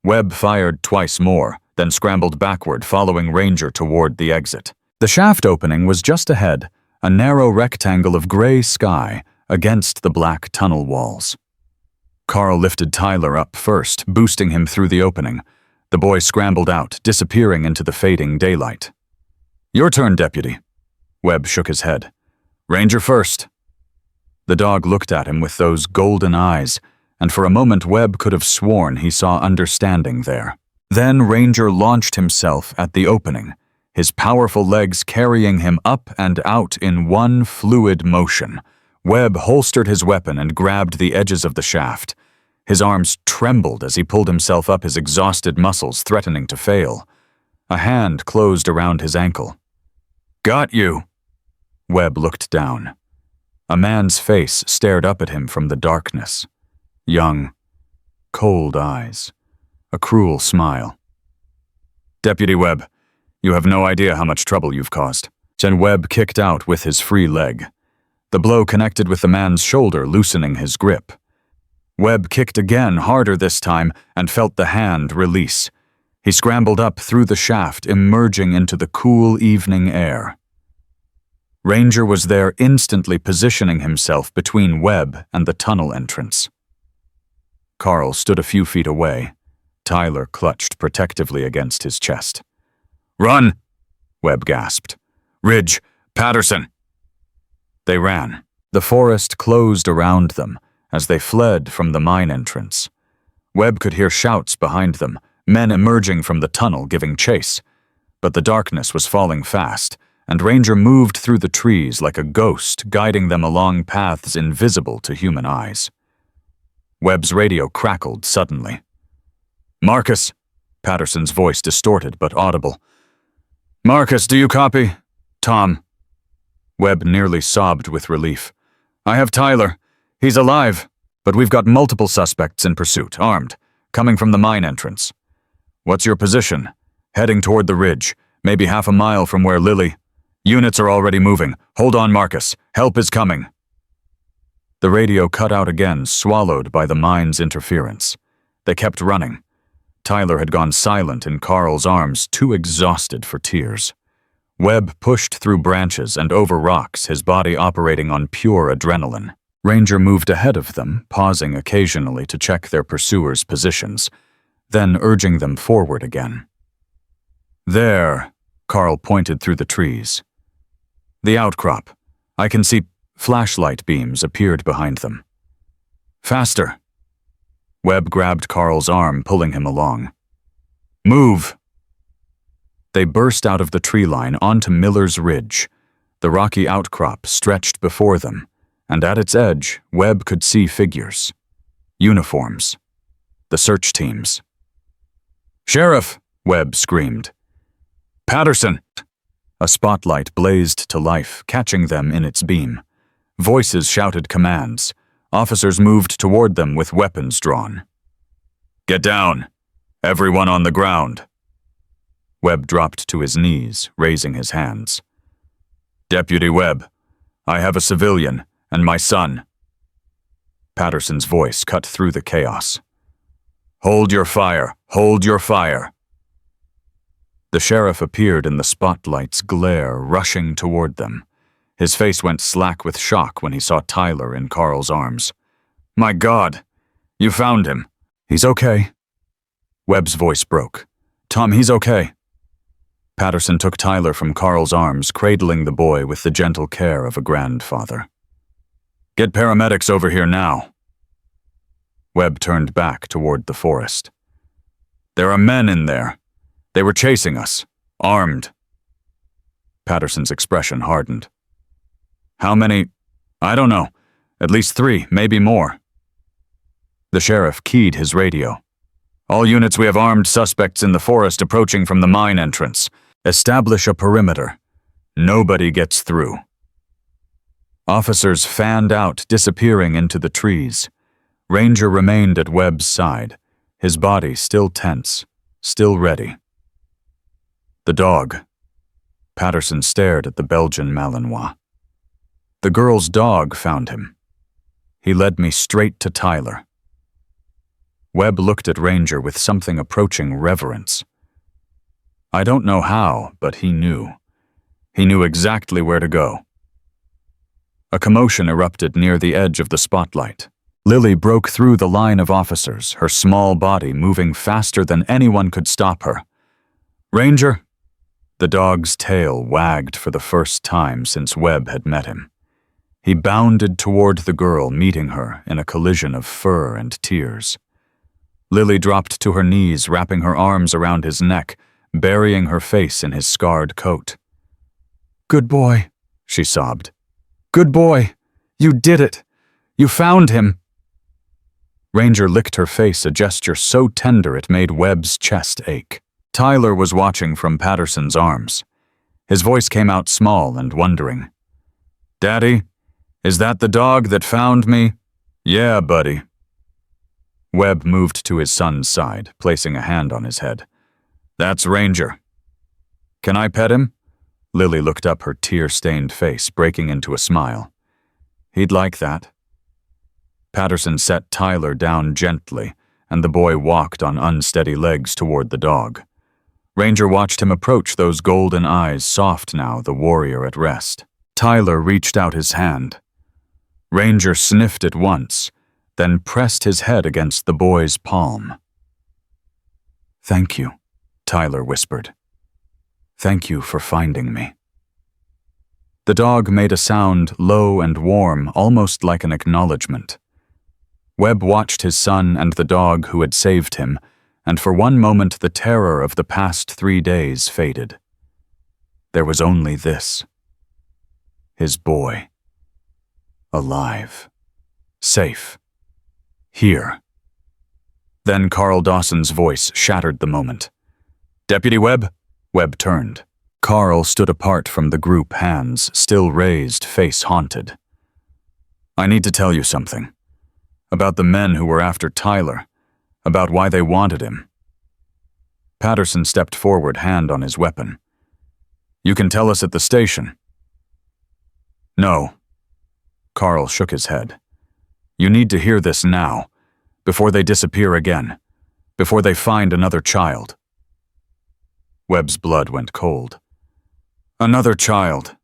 Webb fired twice more, then scrambled backward, following Ranger toward the exit. The shaft opening was just ahead, a narrow rectangle of gray sky against the black tunnel walls. Carl lifted Tyler up first, boosting him through the opening. The boy scrambled out, disappearing into the fading daylight. "Your turn, Deputy." Webb shook his head. "Ranger first." The dog looked at him with those golden eyes, and for a moment Webb could have sworn he saw understanding there. Then Ranger launched himself at the opening, his powerful legs carrying him up and out in one fluid motion. Webb holstered his weapon and grabbed the edges of the shaft. His arms trembled as he pulled himself up, his exhausted muscles threatening to fail. A hand closed around his ankle. "Got you." Webb looked down. A man's face stared up at him from the darkness. Young, cold eyes, a cruel smile. "Deputy Webb, you have no idea how much trouble you've caused." Then Webb kicked out with his free leg. The blow connected with the man's shoulder, loosening his grip. Webb kicked again, harder this time, and felt the hand release. He scrambled up through the shaft, emerging into the cool evening air. Ranger was there, instantly positioning himself between Webb and the tunnel entrance. Carl stood a few feet away. Tyler clutched protectively against his chest. "Run!" Webb gasped. "Ridge! Patterson!" They ran. The forest closed around them as they fled from the mine entrance. Webb could hear shouts behind them, men emerging from the tunnel giving chase. But the darkness was falling fast, and Ranger moved through the trees like a ghost, guiding them along paths invisible to human eyes. Webb's radio crackled suddenly. "Marcus," Patterson's voice distorted but audible. Marcus, do you copy? Tom. Webb nearly sobbed with relief. I have Tyler. He's alive, but we've got multiple suspects in pursuit, armed, coming from the mine entrance. What's your position? Heading toward the ridge, maybe half a mile from where Lily... Units are already moving. Hold on, Marcus. Help is coming. The radio cut out again, swallowed by the mine's interference. They kept running. Tyler had gone silent in Carl's arms, too exhausted for tears. Webb pushed through branches and over rocks, his body operating on pure adrenaline. Ranger moved ahead of them, pausing occasionally to check their pursuers' positions, then urging them forward again. There, Carl pointed through the trees. The outcrop. I can see flashlight beams appeared behind them. Faster. Webb grabbed Carl's arm, pulling him along. Move! They burst out of the tree line onto Miller's Ridge. The rocky outcrop stretched before them, and at its edge, Webb could see figures. Uniforms. The search teams. Sheriff! Webb screamed. Patterson! A spotlight blazed to life, catching them in its beam. Voices shouted commands. Officers moved toward them with weapons drawn. Get down! Everyone on the ground! Webb dropped to his knees, raising his hands. Deputy Webb, I have a civilian and my son. Patterson's voice cut through the chaos. Hold your fire! Hold your fire! The sheriff appeared in the spotlight's glare, rushing toward them. His face went slack with shock when he saw Tyler in Carl's arms. My God! You found him. He's okay. Webb's voice broke. Tom, he's okay. Patterson took Tyler from Carl's arms, cradling the boy with the gentle care of a grandfather. Get paramedics over here now. Webb turned back toward the forest. There are men in there. They were chasing us, armed. Patterson's expression hardened. How many? I don't know. At least 3, maybe more. The sheriff keyed his radio. All units, we have armed suspects in the forest approaching from the mine entrance. Establish a perimeter. Nobody gets through. Officers fanned out, disappearing into the trees. Ranger remained at Webb's side, his body still tense, still ready. The dog. Patterson stared at the Belgian Malinois. The girl's dog found him. He led me straight to Tyler. Webb looked at Ranger with something approaching reverence. I don't know how, but he knew. He knew exactly where to go. A commotion erupted near the edge of the spotlight. Lily broke through the line of officers, her small body moving faster than anyone could stop her. Ranger? The dog's tail wagged for the first time since Webb had met him. He bounded toward the girl, meeting her in a collision of fur and tears. Lily dropped to her knees, wrapping her arms around his neck, burying her face in his scarred coat. Good boy, she sobbed. Good boy. You did it. You found him. Ranger licked her face, a gesture so tender it made Webb's chest ache. Tyler was watching from Patterson's arms. His voice came out small and wondering. Daddy, is that the dog that found me? Yeah, buddy. Webb moved to his son's side, placing a hand on his head. That's Ranger. Can I pet him? Lily looked up, her tear-stained face breaking into a smile. He'd like that. Patterson set Tyler down gently, and the boy walked on unsteady legs toward the dog. Ranger watched him approach, those golden eyes soft now, the warrior at rest. Tyler reached out his hand. Ranger sniffed it once, then pressed his head against the boy's palm. Thank you, Tyler whispered. Thank you for finding me. The dog made a sound low and warm, almost like an acknowledgement. Webb watched his son and the dog who had saved him, and for one moment the terror of the past 3 days faded. There was only this. His boy. Alive. Safe. Here. Then Carl Dawson's voice shattered the moment. Deputy Webb? Webb turned. Carl stood apart from the group, hands still raised, face haunted. I need to tell you something. About the men who were after Tyler. About why they wanted him. Patterson stepped forward, hand on his weapon. You can tell us at the station. No. Carl shook his head. You need to hear this now, before they disappear again, before they find another child. Webb's blood went cold. Another child.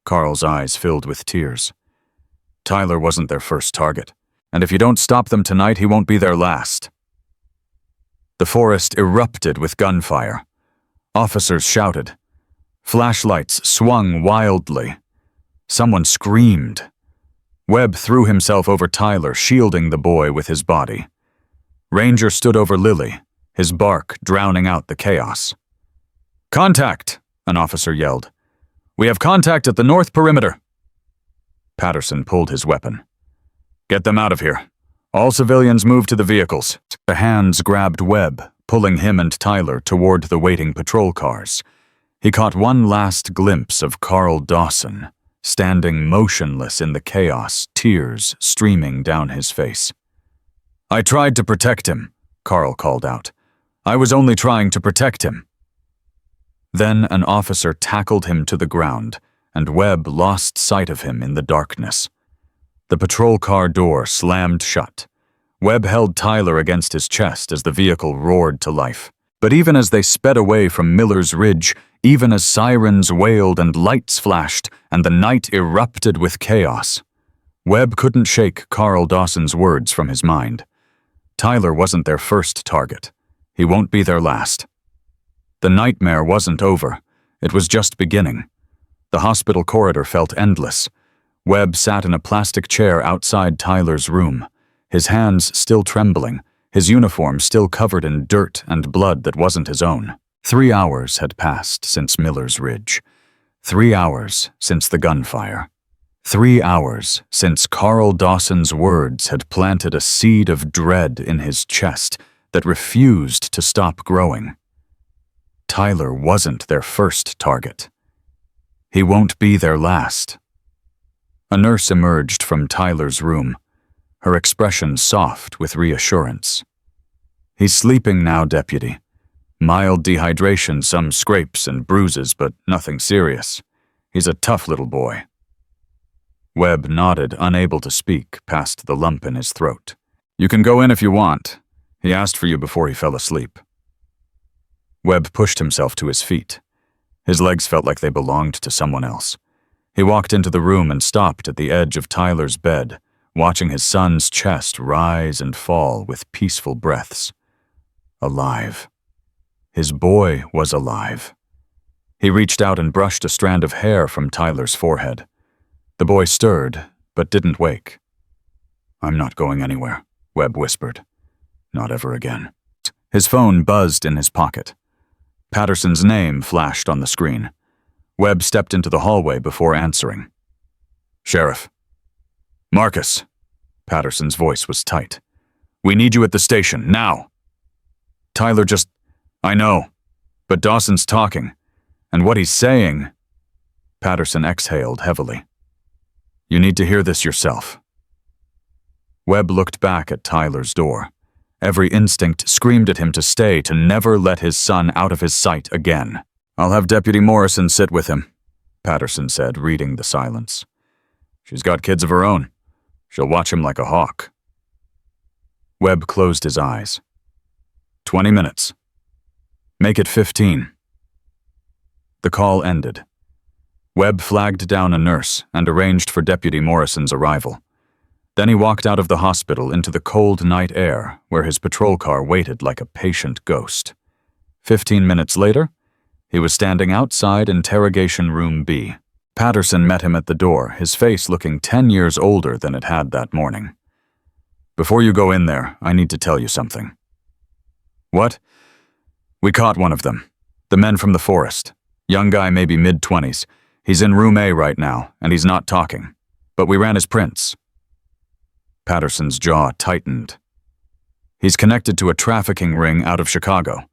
Carl's eyes filled with tears. Tyler wasn't their first target, and if you don't stop them tonight, he won't be their last. The forest erupted with gunfire. Officers shouted. Flashlights swung wildly. Someone screamed. Webb threw himself over Tyler, shielding the boy with his body. Ranger stood over Lily, his bark drowning out the chaos. Contact! An officer yelled. We have contact at the north perimeter. Patterson pulled his weapon. Get them out of here. All civilians move to the vehicles. The hands grabbed Webb, pulling him and Tyler toward the waiting patrol cars. He caught one last glimpse of Carl Dawson, standing motionless in the chaos, tears streaming down his face. I tried to protect him, Carl called out. I was only trying to protect him. Then an officer tackled him to the ground, and Webb lost sight of him in the darkness. The patrol car door slammed shut. Webb held Tyler against his chest as the vehicle roared to life. But even as they sped away from Miller's Ridge, even as sirens wailed and lights flashed and the night erupted with chaos, Webb couldn't shake Carl Dawson's words from his mind. Tyler wasn't their first target. He won't be their last. The nightmare wasn't over. It was just beginning. The hospital corridor felt endless. Webb sat in a plastic chair outside Tyler's room, his hands still trembling, his uniform still covered in dirt and blood that wasn't his own. 3 hours had passed since Miller's Ridge. 3 hours since the gunfire. 3 hours since Carl Dawson's words had planted a seed of dread in his chest that refused to stop growing. Tyler wasn't their first target. He won't be their last. A nurse emerged from Tyler's room, her expression soft with reassurance. He's sleeping now, Deputy. Mild dehydration, some scrapes and bruises, but nothing serious. He's a tough little boy. Webb nodded, unable to speak, past the lump in his throat. You can go in if you want. He asked for you before he fell asleep. Webb pushed himself to his feet. His legs felt like they belonged to someone else. He walked into the room and stopped at the edge of Tyler's bed, watching his son's chest rise and fall with peaceful breaths. Alive. His boy was alive. He reached out and brushed a strand of hair from Tyler's forehead. The boy stirred, but didn't wake. I'm not going anywhere, Webb whispered. Not ever again. His phone buzzed in his pocket. Patterson's name flashed on the screen. Webb stepped into the hallway before answering. Sheriff. Marcus. Patterson's voice was tight. We need you at the station, now. Tyler just... I know. But Dawson's talking. And what he's saying... Patterson exhaled heavily. You need to hear this yourself. Webb looked back at Tyler's door. Every instinct screamed at him to stay, to never let his son out of his sight again. I'll have Deputy Morrison sit with him, Patterson said, reading the silence. She's got kids of her own. She'll watch him like a hawk. Webb closed his eyes. 20 minutes. Make it 15. The call ended. Webb flagged down a nurse and arranged for Deputy Morrison's arrival. Then he walked out of the hospital into the cold night air, where his patrol car waited like a patient ghost. 15 minutes later, he was standing outside Interrogation Room B. Patterson met him at the door, his face looking 10 years older than it had that morning. Before you go in there, I need to tell you something. What? We caught one of them. The men from the forest. Young guy, maybe mid-20s. He's in room A right now, and he's not talking. But we ran his prints. Patterson's jaw tightened. He's connected to a trafficking ring out of Chicago.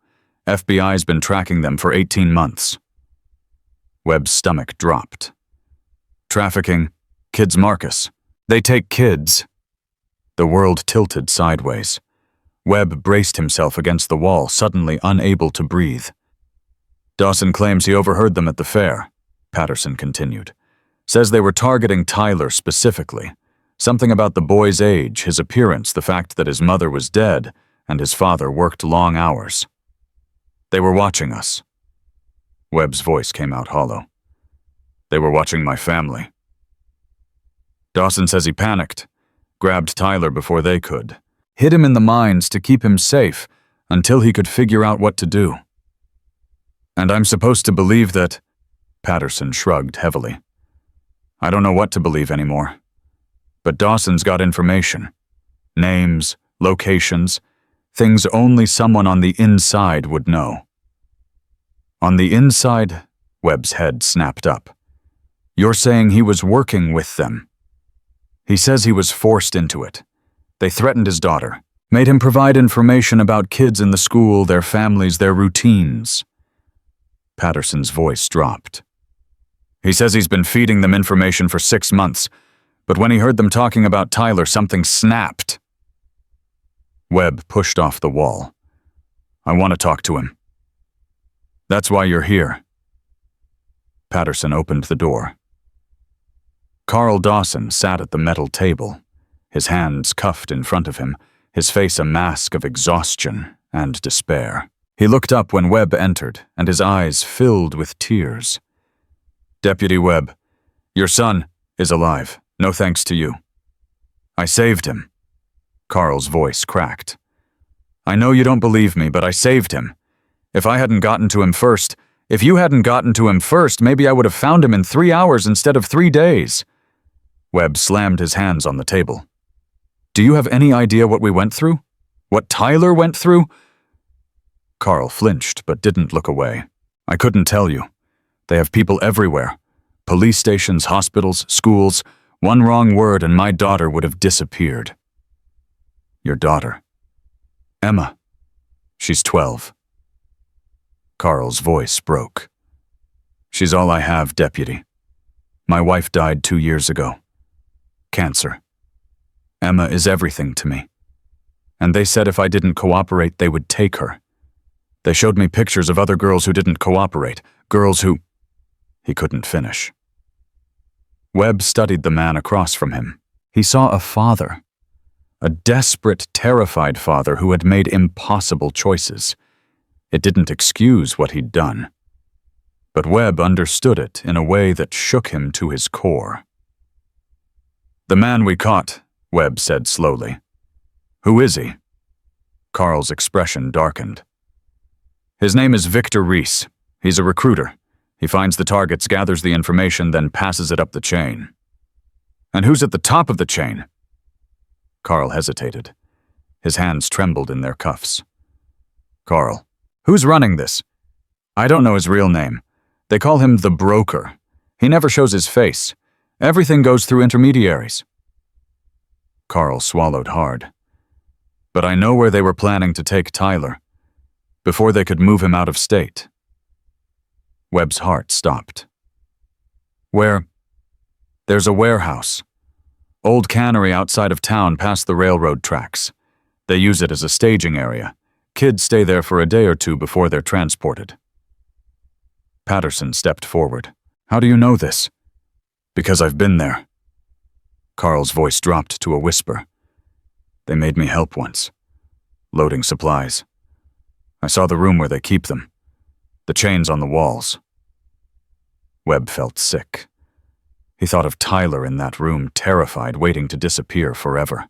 FBI's been tracking them for 18 months. Webb's stomach dropped. Trafficking, kids Marcus. They take kids. The world tilted sideways. Webb braced himself against the wall, suddenly unable to breathe. Dawson claims he overheard them at the fair, Patterson continued. Says they were targeting Tyler specifically. Something about the boy's age, his appearance, the fact that his mother was dead and his father worked long hours. They were watching us. Webb's voice came out hollow. They were watching my family. Dawson says he panicked, grabbed Tyler before they could, hid him in the mines to keep him safe until he could figure out what to do. And I'm supposed to believe that... Patterson shrugged heavily. I don't know what to believe anymore. But Dawson's got information. Names, locations, things only someone on the inside would know. On the inside, Webb's head snapped up. You're saying he was working with them. He says he was forced into it. They threatened his daughter, made him provide information about kids in the school, their families, their routines. Patterson's voice dropped. He says he's been feeding them information for 6 months, but when he heard them talking about Tyler, something snapped. Webb pushed off the wall. I want to talk to him. That's why you're here. Patterson opened the door. Carl Dawson sat at the metal table, his hands cuffed in front of him, his face a mask of exhaustion and despair. He looked up when Webb entered, and his eyes filled with tears. Deputy Webb, your son is alive, no thanks to you. I saved him. Carl's voice cracked. I know you don't believe me, but I saved him. If I hadn't gotten to him first, if you hadn't gotten to him first, maybe I would have found him in 3 hours instead of 3 days. Webb slammed his hands on the table. Do you have any idea what we went through? What Tyler went through? Carl flinched, but didn't look away. I couldn't tell you. They have people everywhere. Police stations, hospitals, schools. One wrong word and my daughter would have disappeared. Your daughter. Emma. She's 12. Carl's voice broke. She's all I have, Deputy. My wife died 2 years ago. Cancer. Emma is everything to me. And they said if I didn't cooperate, they would take her. They showed me pictures of other girls who didn't cooperate, girls who... He couldn't finish. Webb studied the man across from him. He saw a father. A desperate, terrified father who had made impossible choices. It didn't excuse what he'd done. But Webb understood it in a way that shook him to his core. The man we caught, Webb said slowly. Who is he? Carl's expression darkened. His name is Victor Reese. He's a recruiter. He finds the targets, gathers the information, then passes it up the chain. And who's at the top of the chain? Carl hesitated. His hands trembled in their cuffs. Carl, who's running this? I don't know his real name. They call him the broker. He never shows his face. Everything goes through intermediaries. Carl swallowed hard. But I know where they were planning to take Tyler, before they could move him out of state. Webb's heart stopped. Where? There's a warehouse. Old cannery outside of town past the railroad tracks. They use it as a staging area. Kids stay there for a day or two before they're transported. Patterson stepped forward. How do you know this? Because I've been there. Carl's voice dropped to a whisper. They made me help once. Loading supplies. I saw the room where they keep them. The chains on the walls. Webb felt sick. He thought of Tyler in that room, terrified, waiting to disappear forever.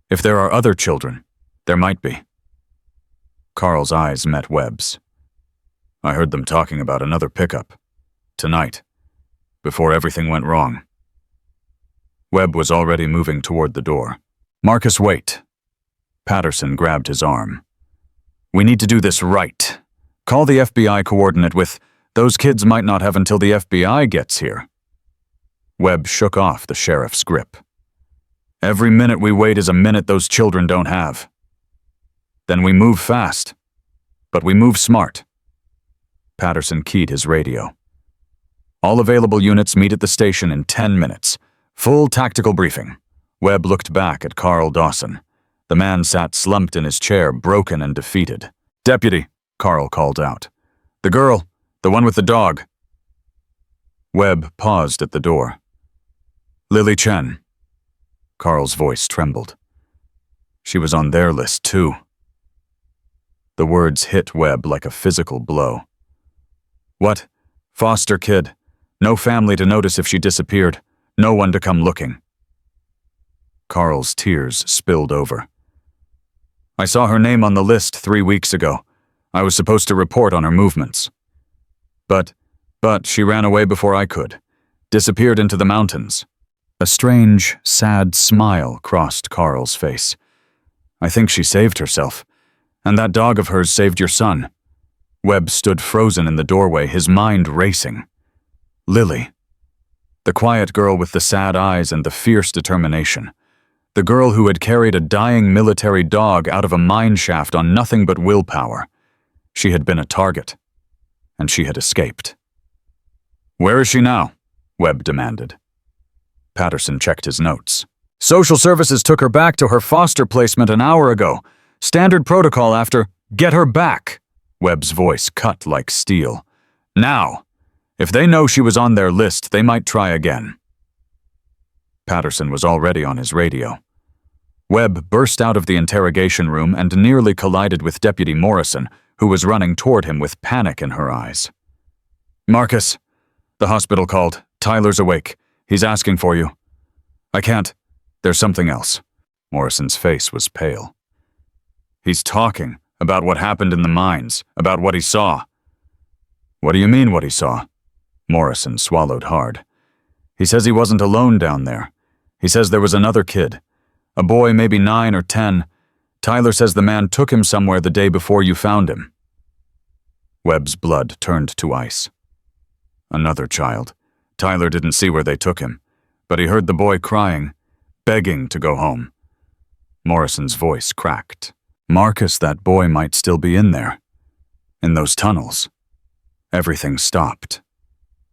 If there are other children, there might be. Carl's eyes met Webb's. I heard them talking about another pickup. Tonight. Before everything went wrong. Webb was already moving toward the door. Marcus, wait. Patterson grabbed his arm. We need to do this right. Call the FBI coordinate with, those kids might not have until the FBI gets here. Webb shook off the sheriff's grip. Every minute we wait is a minute those children don't have. Then we move fast, but we move smart. Patterson keyed his radio. All available units meet at the station in 10 minutes. Full tactical briefing. Webb looked back at Carl Dawson. The man sat slumped in his chair, broken and defeated. "Deputy," Carl called out. "The girl, the one with the dog." Webb paused at the door. "Lily Chen." Carl's voice trembled. She was on their list, too. The words hit Webb like a physical blow. "What? Foster kid. No family to notice if she disappeared. No one to come looking." Carl's tears spilled over. "I saw her name on the list 3 weeks ago. I was supposed to report on her movements. But she ran away before I could. Disappeared into the mountains." A strange, sad smile crossed Carl's face. "I think she saved herself. And that dog of hers saved your son." Webb stood frozen in the doorway, his mind racing. Lily. The quiet girl with the sad eyes and the fierce determination. The girl who had carried a dying military dog out of a mine shaft on nothing but willpower. She had been a target. And she had escaped. "Where is she now?" Webb demanded. Patterson checked his notes. "Social services took her back to her foster placement an hour ago. Standard protocol after, get her back." Webb's voice cut like steel. "Now! If they know she was on their list, they might try again." Patterson was already on his radio. Webb burst out of the interrogation room and nearly collided with Deputy Morrison, who was running toward him with panic in her eyes. "Marcus, the hospital called. Tyler's awake. He's asking for you." "I can't. There's something else." Morrison's face was pale. "He's talking about what happened in the mines, about what he saw." "What do you mean, what he saw?" Morrison swallowed hard. "He says he wasn't alone down there. He says there was another kid. A boy maybe 9 or 10. Tyler says the man took him somewhere the day before you found him." Webb's blood turned to ice. Another child. Tyler didn't see where they took him, but he heard the boy crying, begging to go home. Morrison's voice cracked. "Marcus, that boy might still be in there. In those tunnels." Everything stopped.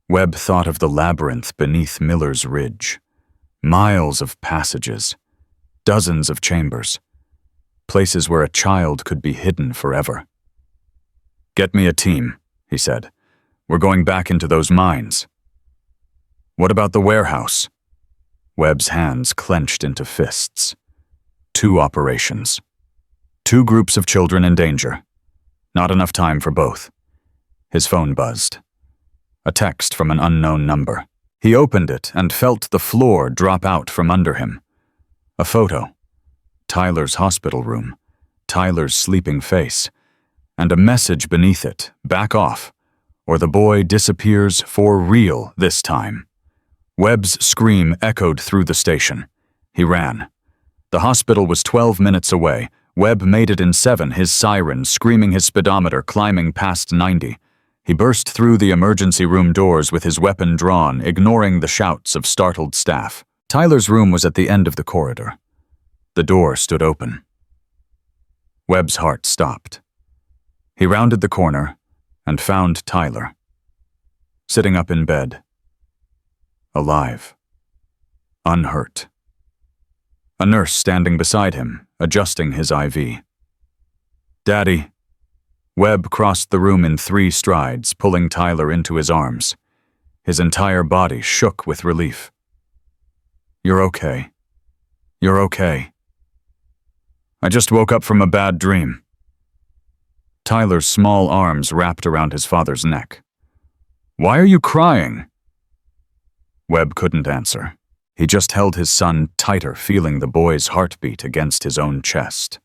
Webb thought of the labyrinth beneath Miller's Ridge. Miles of passages. Dozens of chambers. Places where a child could be hidden forever. "Get me a team," he said. "We're going back into those mines." "What about the warehouse?" Webb's hands clenched into fists. 2 operations. 2 groups of children in danger. Not enough time for both. His phone buzzed. A text from an unknown number. He opened it and felt the floor drop out from under him. A photo. Tyler's hospital room. Tyler's sleeping face. And a message beneath it, "Back off, or the boy disappears for real this time." Webb's scream echoed through the station. He ran. The hospital was 12 minutes away. Webb made it in 7, his siren screaming, his speedometer climbing past 90. He burst through the emergency room doors with his weapon drawn, ignoring the shouts of startled staff. Tyler's room was at the end of the corridor. The door stood open. Webb's heart stopped. He rounded the corner and found Tyler, sitting up in bed, alive, unhurt. A nurse standing beside him, adjusting his IV. "Daddy." Webb crossed the room in 3 strides, pulling Tyler into his arms. His entire body shook with relief. "You're okay. You're okay. I just woke up from a bad dream." Tyler's small arms wrapped around his father's neck. "Why are you crying?" Webb couldn't answer. He just held his son tighter, feeling the boy's heartbeat against his own chest.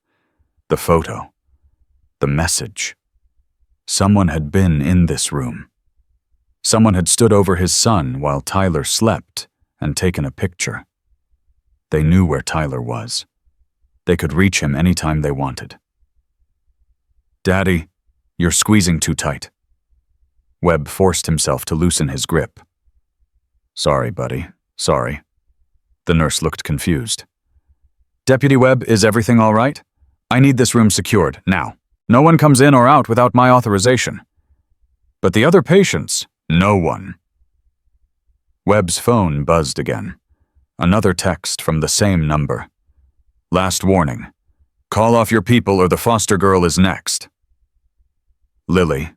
The photo. The message. Someone had been in this room. Someone had stood over his son while Tyler slept and taken a picture. They knew where Tyler was. They could reach him anytime they wanted. "Daddy, you're squeezing too tight." Webb forced himself to loosen his grip. "Sorry, buddy. Sorry." The nurse looked confused. "Deputy Webb, is everything all right? I need this room secured, now. No one comes in or out without my authorization." "But the other patients?" "No one." Webb's phone buzzed again. Another text from the same number. Last warning. Call off your people or the foster girl is next. Lily.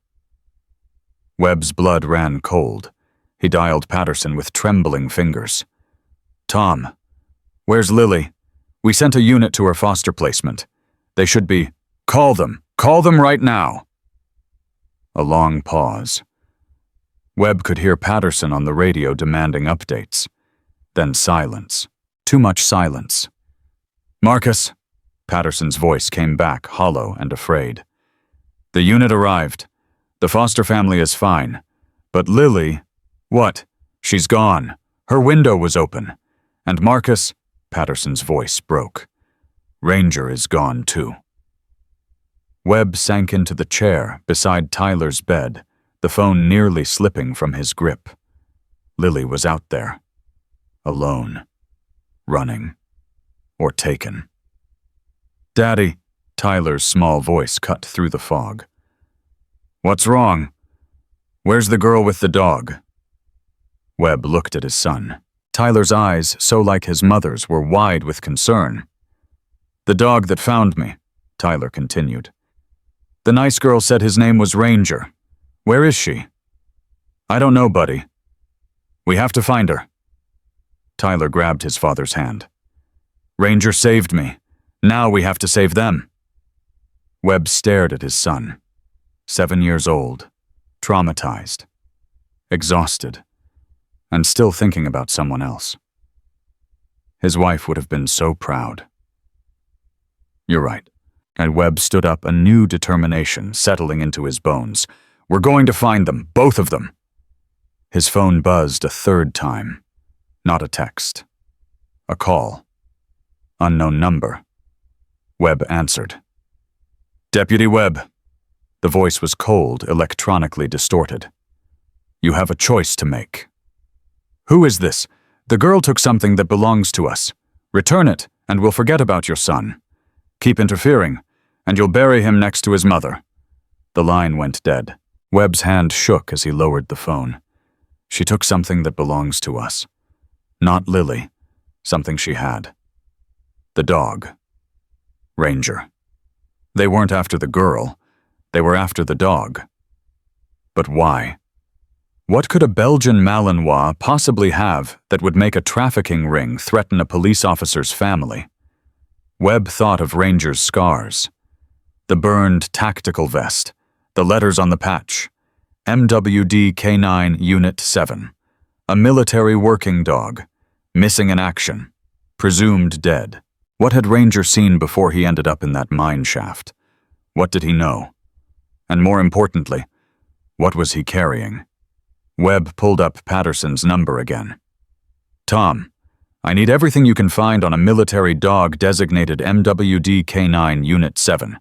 Webb's blood ran cold. He dialed Patterson with trembling fingers. Tom. Where's Lily? We sent a unit to her foster placement. They should be. Call them. Call them right now. A long pause. Webb could hear Patterson on the radio demanding updates. Then silence. Too much silence. Marcus. Patterson's voice came back, hollow and afraid. The unit arrived. The foster family is fine. But Lily... What? She's gone. Her window was open. And Marcus... Patterson's voice broke. Ranger is gone too. Webb sank into the chair beside Tyler's bed, the phone nearly slipping from his grip. Lily was out there. Alone. Running. Or taken. Daddy, Tyler's small voice cut through the fog. What's wrong? Where's the girl with the dog? Webb looked at his son. Tyler's eyes, so like his mother's, were wide with concern. The dog that found me, Tyler continued. The nice girl said his name was Ranger. Where is she? I don't know, buddy. We have to find her. Tyler grabbed his father's hand. Ranger saved me. Now we have to save them. Webb stared at his son. 7 years old, traumatized, exhausted, and still thinking about someone else. His wife would have been so proud. You're right. And Webb stood up, a new determination settling into his bones. We're going to find them, both of them. His phone buzzed a third time. Not a text. A call. Unknown number. Webb answered. Deputy Webb. The voice was cold, electronically distorted. You have a choice to make. Who is this? The girl took something that belongs to us. Return it, and we'll forget about your son. Keep interfering, and you'll bury him next to his mother. The line went dead. Webb's hand shook as he lowered the phone. She took something that belongs to us. Not Lily. Something she had. The dog. Ranger. They weren't after the girl. They were after the dog. But why? What could a Belgian Malinois possibly have that would make a trafficking ring threaten a police officer's family? Webb thought of Ranger's scars. The burned tactical vest, the letters on the patch, MWD K9 Unit 7, a military working dog, missing in action, presumed dead. What had Ranger seen before he ended up in that mine shaft? What did he know? And more importantly, what was he carrying? Webb pulled up Patterson's number again. Tom, I need everything you can find on a military dog designated MWD K9 Unit 7.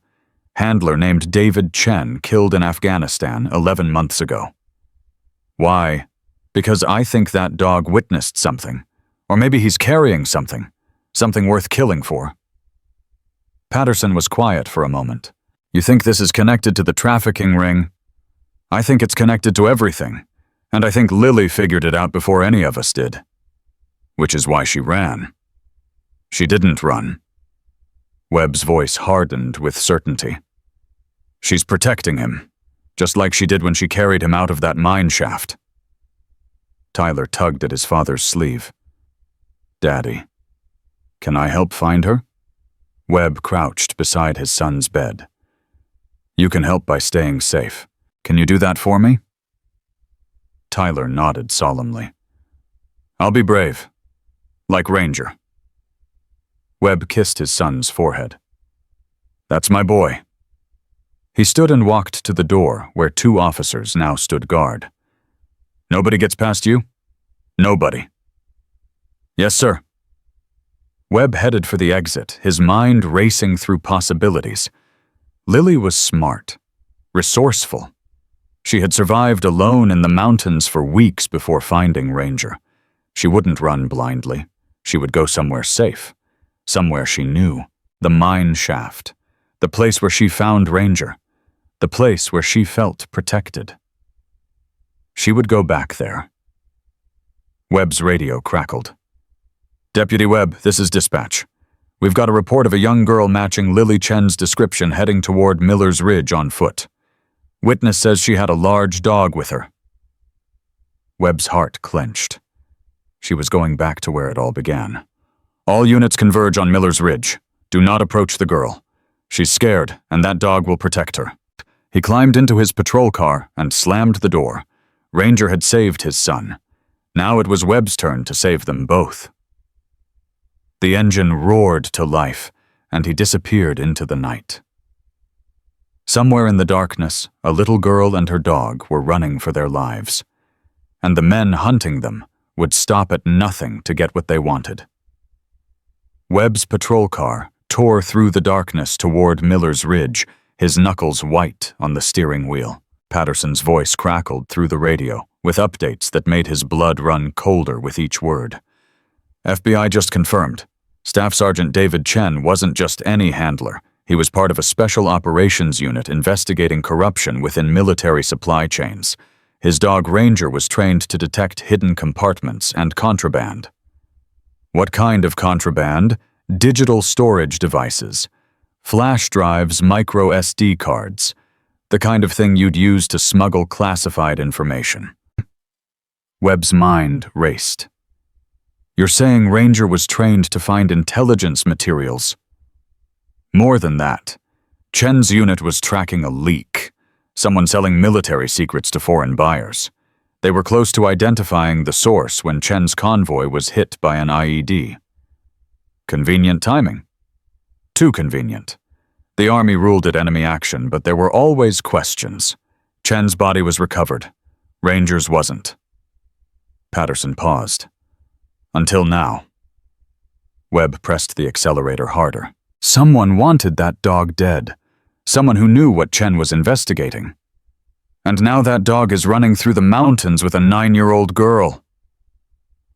Handler named David Chen killed in Afghanistan 11 months ago. Why? Because I think that dog witnessed something. Or maybe he's carrying something. Something worth killing for. Patterson was quiet for a moment. You think this is connected to the trafficking ring? I think it's connected to everything. And I think Lily figured it out before any of us did. Which is why she ran. She didn't run. Webb's voice hardened with certainty. She's protecting him, just like she did when she carried him out of that mine shaft. Tyler tugged at his father's sleeve. Daddy, can I help find her? Webb crouched beside his son's bed. You can help by staying safe. Can you do that for me? Tyler nodded solemnly. I'll be brave. Like Ranger. Webb kissed his son's forehead. That's my boy. He stood and walked to the door where 2 officers now stood guard. Nobody gets past you? Nobody. Yes, sir. Webb headed for the exit, his mind racing through possibilities. Lily was smart, resourceful. She had survived alone in the mountains for weeks before finding Ranger. She wouldn't run blindly. She would go somewhere safe, somewhere she knew. The mine shaft, the place where she found Ranger, the place where she felt protected. She would go back there. Webb's radio crackled. Deputy Webb, this is dispatch. We've got a report of a young girl matching Lily Chen's description heading toward Miller's Ridge on foot. Witness says she had a large dog with her. Webb's heart clenched. She was going back to where it all began. All units converge on Miller's Ridge. Do not approach the girl. She's scared, and that dog will protect her. He climbed into his patrol car and slammed the door. Ranger had saved his son. Now it was Webb's turn to save them both. The engine roared to life, and he disappeared into the night. Somewhere in the darkness, a little girl and her dog were running for their lives, and the men hunting them would stop at nothing to get what they wanted. Webb's patrol car tore through the darkness toward Miller's Ridge, his knuckles white on the steering wheel. Patterson's voice crackled through the radio, with updates that made his blood run colder with each word. FBI just confirmed. Staff Sergeant David Chen wasn't just any handler. He was part of a special operations unit investigating corruption within military supply chains. His dog Ranger was trained to detect hidden compartments and contraband. What kind of contraband? Digital storage devices. Flash drives, micro SD cards. The kind of thing you'd use to smuggle classified information. Webb's mind raced. You're saying Ranger was trained to find intelligence materials? More than that. Chen's unit was tracking a leak. Someone selling military secrets to foreign buyers. They were close to identifying the source when Chen's convoy was hit by an IED. Convenient timing. Too convenient. The army ruled it enemy action, but there were always questions. Chen's body was recovered. Ranger's wasn't. Patterson paused. Until now. Webb pressed the accelerator harder. Someone wanted that dog dead. Someone who knew what Chen was investigating. And now that dog is running through the mountains with a 9-year-old girl.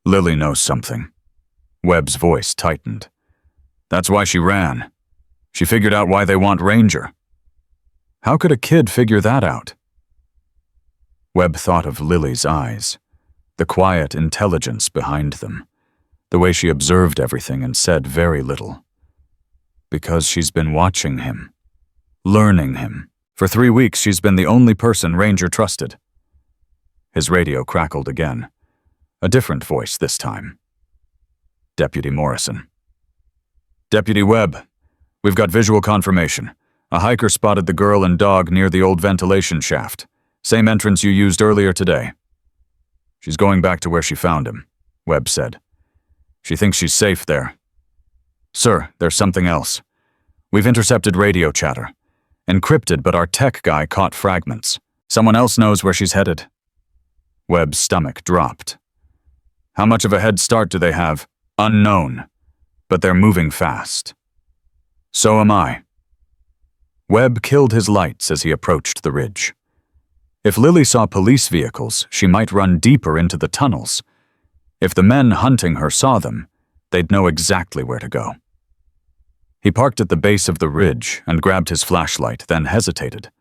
Lily knows something. Webb's voice tightened. That's why she ran. She figured out why they want Ranger. How could a kid figure that out? Webb thought of Lily's eyes, the quiet intelligence behind them, the way she observed everything and said very little. Because she's been watching him, learning him. For 3 weeks, she's been the only person Ranger trusted. His radio crackled again. A different voice this time. Deputy Morrison. Deputy Webb, we've got visual confirmation. A hiker spotted the girl and dog near the old ventilation shaft. Same entrance you used earlier today. She's going back to where she found him, Webb said. She thinks she's safe there. Sir, there's something else. We've intercepted radio chatter. Encrypted, but our tech guy caught fragments. Someone else knows where she's headed. Webb's stomach dropped. How much of a head start do they have? Unknown. But they're moving fast. So am I. Webb killed his lights as he approached the ridge. If Lily saw police vehicles, she might run deeper into the tunnels. If the men hunting her saw them, they'd know exactly where to go. He parked at the base of the ridge and grabbed his flashlight, then hesitated.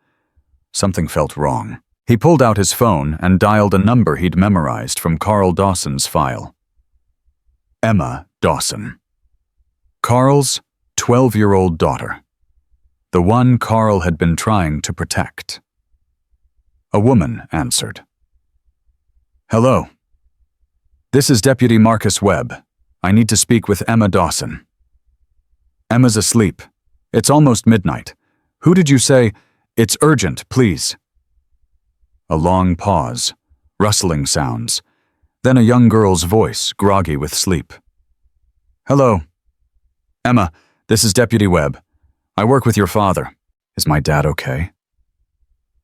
Something felt wrong. He pulled out his phone and dialed a number he'd memorized from Carl Dawson's file. Emma Dawson. Carl's 12-year-old daughter. The one Carl had been trying to protect. A woman answered. Hello. This is Deputy Marcus Webb. I need to speak with Emma Dawson. Emma's asleep. It's almost midnight. Who did you say? It's urgent, please. A long pause, rustling sounds, then a young girl's voice, groggy with sleep. Hello. Emma, this is Deputy Webb. I work with your father. Is my dad okay?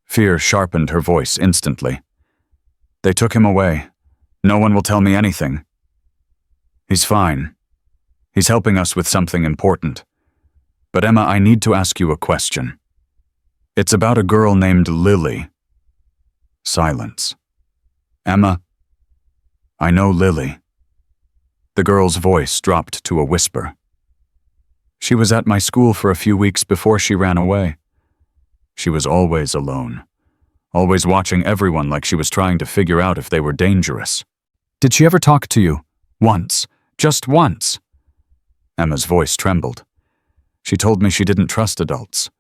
Fear sharpened her voice instantly. They took him away. No one will tell me anything. He's fine. He's helping us with something important. But Emma, I need to ask you a question. It's about a girl named Lily. Silence. Emma, I know Lily. The girl's voice dropped to a whisper. She was at my school for a few weeks before she ran away. She was always alone, always watching everyone like she was trying to figure out if they were dangerous. Did she ever talk to you? Once. Just once. Emma's voice trembled. She told me she didn't trust adults.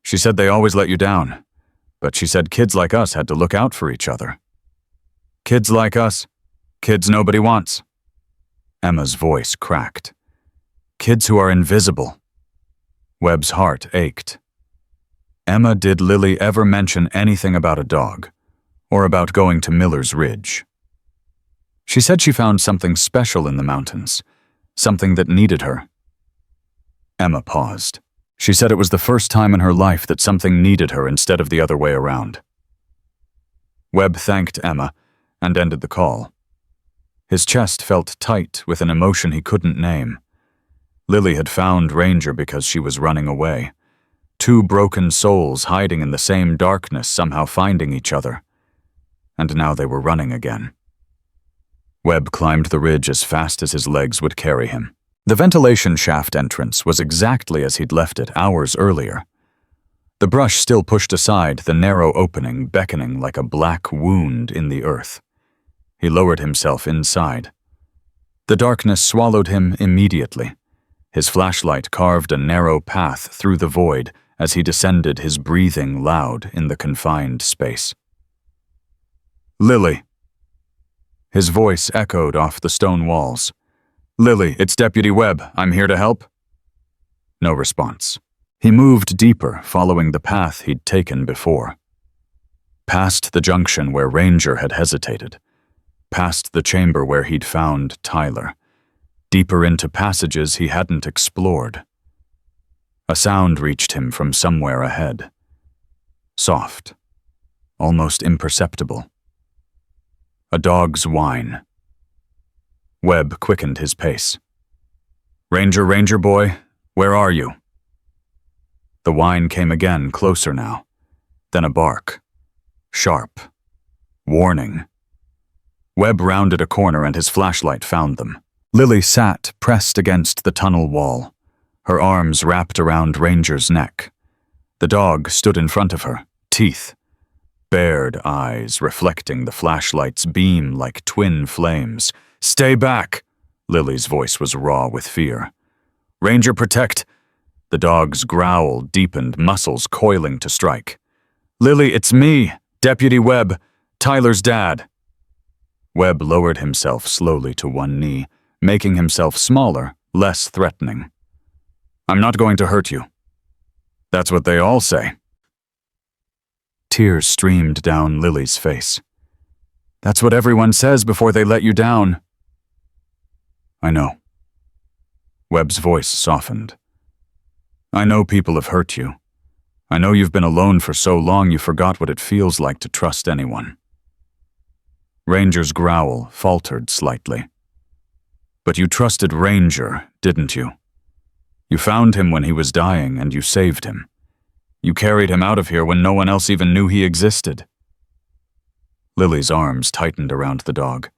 She said they always let you down. But she said kids like us had to look out for each other. Kids like us? Kids nobody wants. Emma's voice cracked. Kids who are invisible. Webb's heart ached. Emma, did Lily ever mention anything about a dog, or about going to Miller's Ridge? She said she found something special in the mountains, something that needed her. Emma paused. She said it was the first time in her life that something needed her instead of the other way around. Webb thanked Emma and ended the call. His chest felt tight with an emotion he couldn't name. Lily had found Ranger because she was running away. Two broken souls hiding in the same darkness, somehow finding each other. And now they were running again. Webb climbed the ridge as fast as his legs would carry him. The ventilation shaft entrance was exactly as he'd left it hours earlier. The brush still pushed aside the narrow opening, beckoning like a black wound in the earth. He lowered himself inside. The darkness swallowed him immediately. His flashlight carved a narrow path through the void as he descended, his breathing loud in the confined space. Lily. His voice echoed off the stone walls. Lily, it's Deputy Webb. I'm here to help. No response. He moved deeper, following the path he'd taken before. Past the junction where Ranger had hesitated. Past the chamber where he'd found Tyler. Deeper into passages he hadn't explored. A sound reached him from somewhere ahead. Soft. Almost imperceptible. A dog's whine. Webb quickened his pace. Ranger boy, where are you? The whine came again, closer now. Then a bark. Sharp. Warning. Webb rounded a corner and his flashlight found them. Lily sat pressed against the tunnel wall, her arms wrapped around Ranger's neck. The dog stood in front of her, teeth. Bared eyes reflecting the flashlight's beam like twin flames. Stay back! Lily's voice was raw with fear. Ranger, protect! The dog's growl deepened, muscles coiling to strike. Lily, it's me, Deputy Webb, Tyler's dad. Webb lowered himself slowly to one knee, making himself smaller, less threatening. I'm not going to hurt you. That's what they all say. Tears streamed down Lily's face. That's what everyone says before they let you down. I know. Webb's voice softened. I know people have hurt you. I know you've been alone for so long you forgot what it feels like to trust anyone. Ranger's growl faltered slightly. But you trusted Ranger, didn't you? You found him when he was dying and you saved him. You carried him out of here when no one else even knew he existed. Lily's arms tightened around the dog.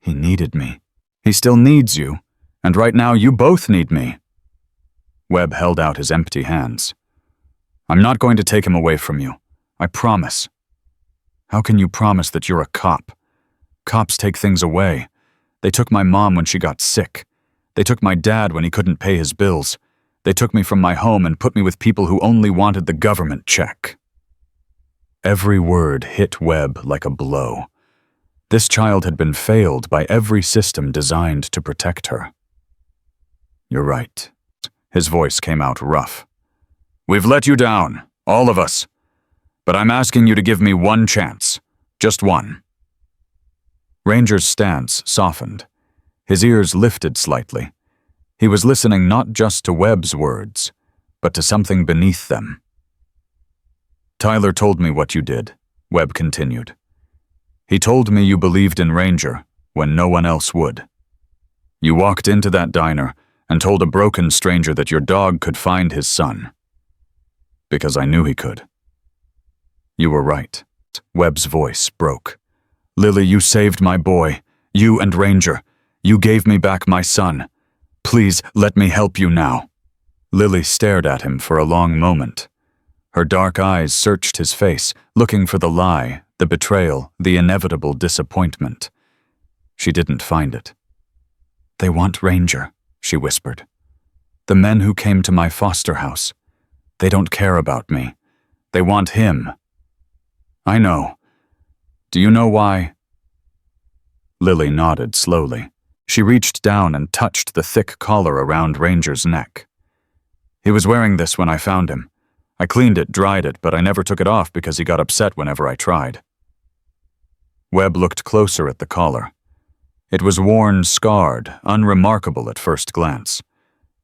He needed me. He still needs you, and right now you both need me. Webb held out his empty hands. I'm not going to take him away from you. I promise. How can you promise that you're a cop? Cops take things away. They took my mom when she got sick. They took my dad when he couldn't pay his bills. They took me from my home and put me with people who only wanted the government check. Every word hit Webb like a blow. This child had been failed by every system designed to protect her. You're right. His voice came out rough. We've let you down, all of us. But I'm asking you to give me one chance. Just one. Ranger's stance softened. His ears lifted slightly. He was listening not just to Webb's words, but to something beneath them. Tyler told me what you did, Webb continued. He told me you believed in Ranger when no one else would. You walked into that diner and told a broken stranger that your dog could find his son. Because I knew he could. You were right. Webb's voice broke. Lily, you saved my boy. You and Ranger. You gave me back my son. Please, let me help you now. Lily stared at him for a long moment. Her dark eyes searched his face, looking for the lie, the betrayal, the inevitable disappointment. She didn't find it. "They want Ranger," she whispered. "The men who came to my foster house. They don't care about me. They want him." "I know. Do you know why?" Lily nodded slowly. She reached down and touched the thick collar around Ranger's neck. "He was wearing this when I found him. I cleaned it, dried it, but I never took it off because he got upset whenever I tried." Webb looked closer at the collar. It was worn, scarred, unremarkable at first glance,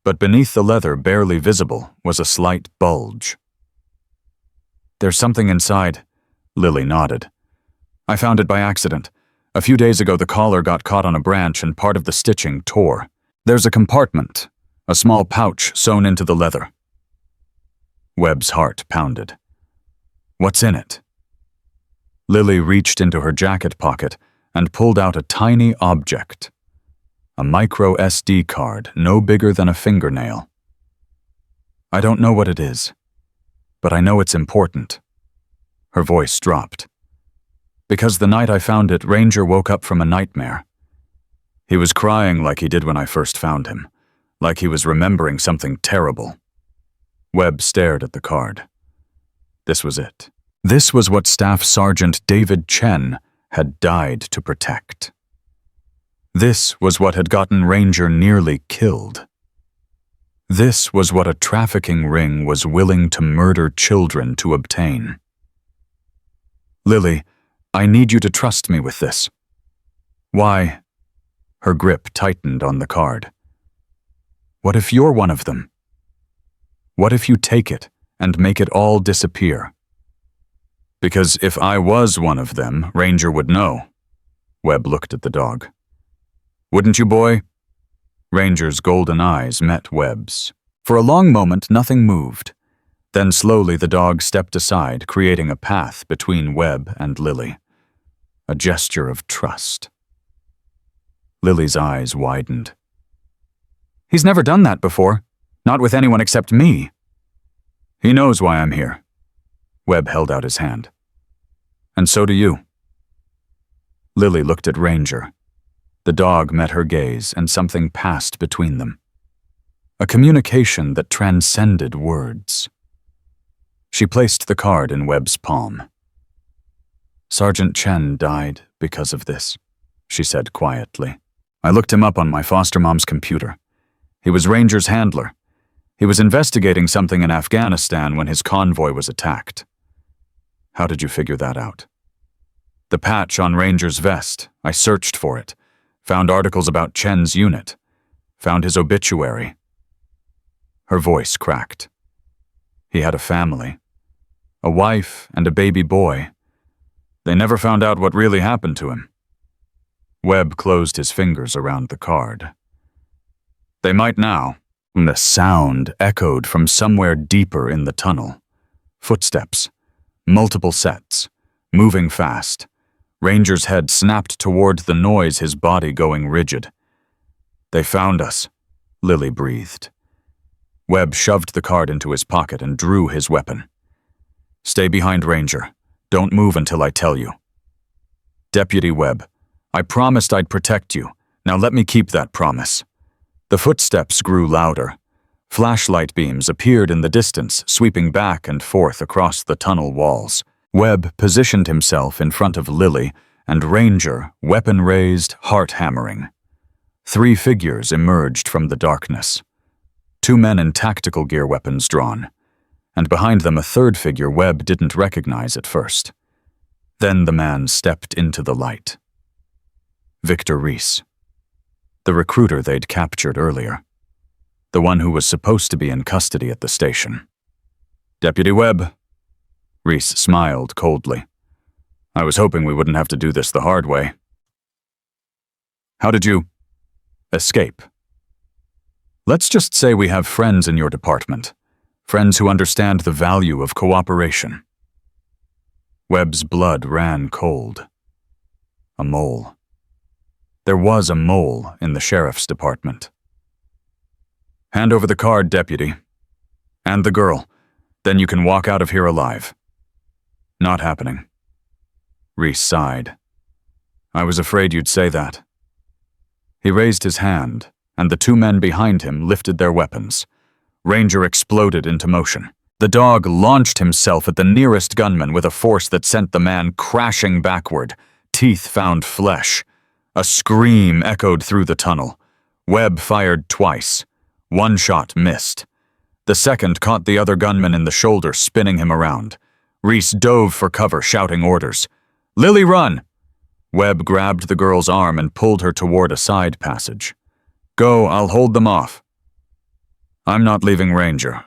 but beneath the leather, barely visible, was a slight bulge. "There's something inside," Lily nodded. "I found it by accident. A few days ago, the collar got caught on a branch and part of the stitching tore. There's a compartment, a small pouch sewn into the leather." Webb's heart pounded. "What's in it?" Lily reached into her jacket pocket and pulled out a tiny object. A micro SD card, no bigger than a fingernail. "I don't know what it is, but I know it's important." Her voice dropped. "Because the night I found it, Ranger woke up from a nightmare. He was crying like he did when I first found him, like he was remembering something terrible." Webb stared at the card. This was it. This was what Staff Sergeant David Chen had died to protect. This was what had gotten Ranger nearly killed. This was what a trafficking ring was willing to murder children to obtain. "Lily, I need you to trust me with this." "Why?" Her grip tightened on the card. "What if you're one of them? What if you take it and make it all disappear?" "Because if I was one of them, Ranger would know." Webb looked at the dog. "Wouldn't you, boy?" Ranger's golden eyes met Webb's. For a long moment, nothing moved. Then slowly the dog stepped aside, creating a path between Webb and Lily. A gesture of trust. Lily's eyes widened. "He's never done that before. Not with anyone except me." "He knows why I'm here." Webb held out his hand. "And so do you." Lily looked at Ranger. The dog met her gaze, and something passed between them. A communication that transcended words. She placed the card in Webb's palm. "Sergeant Chen died because of this," she said quietly. "I looked him up on my foster mom's computer. He was Ranger's handler. He was investigating something in Afghanistan when his convoy was attacked." "How did you figure that out?" "The patch on Ranger's vest. I searched for it. Found articles about Chen's unit. Found his obituary." Her voice cracked. "He had a family. A wife and a baby boy. They never found out what really happened to him." Webb closed his fingers around the card. "They might now." The sound echoed from somewhere deeper in the tunnel. Footsteps. Multiple sets. Moving fast. Ranger's head snapped toward the noise, his body going rigid. "They found us," Lily breathed. Webb shoved the card into his pocket and drew his weapon. "Stay behind Ranger. Don't move until I tell you." "Deputy Webb, I promised I'd protect you. Now let me keep that promise." The footsteps grew louder. Flashlight beams appeared in the distance, sweeping back and forth across the tunnel walls. Webb positioned himself in front of Lily, and Ranger, weapon raised, heart hammering. 3 figures emerged from the darkness. 2 men in tactical gear, weapons drawn, and behind them a 3rd figure Webb didn't recognize at first. Then the man stepped into the light. Victor Reese. The recruiter they'd captured earlier. The one who was supposed to be in custody at the station. "Deputy Webb." Reese smiled coldly. "I was hoping we wouldn't have to do this the hard way." "How did you escape?" "Let's just say we have friends in your department. Friends who understand the value of cooperation." Webb's blood ran cold. A mole. There was a mole in the sheriff's department. "Hand over the card, deputy. And the girl. Then you can walk out of here alive." "Not happening." Reese sighed. "I was afraid you'd say that." He raised his hand, and the two men behind him lifted their weapons. Ranger exploded into motion. The dog launched himself at the nearest gunman with a force that sent the man crashing backward. Teeth found flesh. A scream echoed through the tunnel. Webb fired twice. One shot missed. The second caught the other gunman in the shoulder, spinning him around. Reese dove for cover, shouting orders. "Lily, run!" Webb grabbed the girl's arm and pulled her toward a side passage. "Go, I'll hold them off." "I'm not leaving Ranger."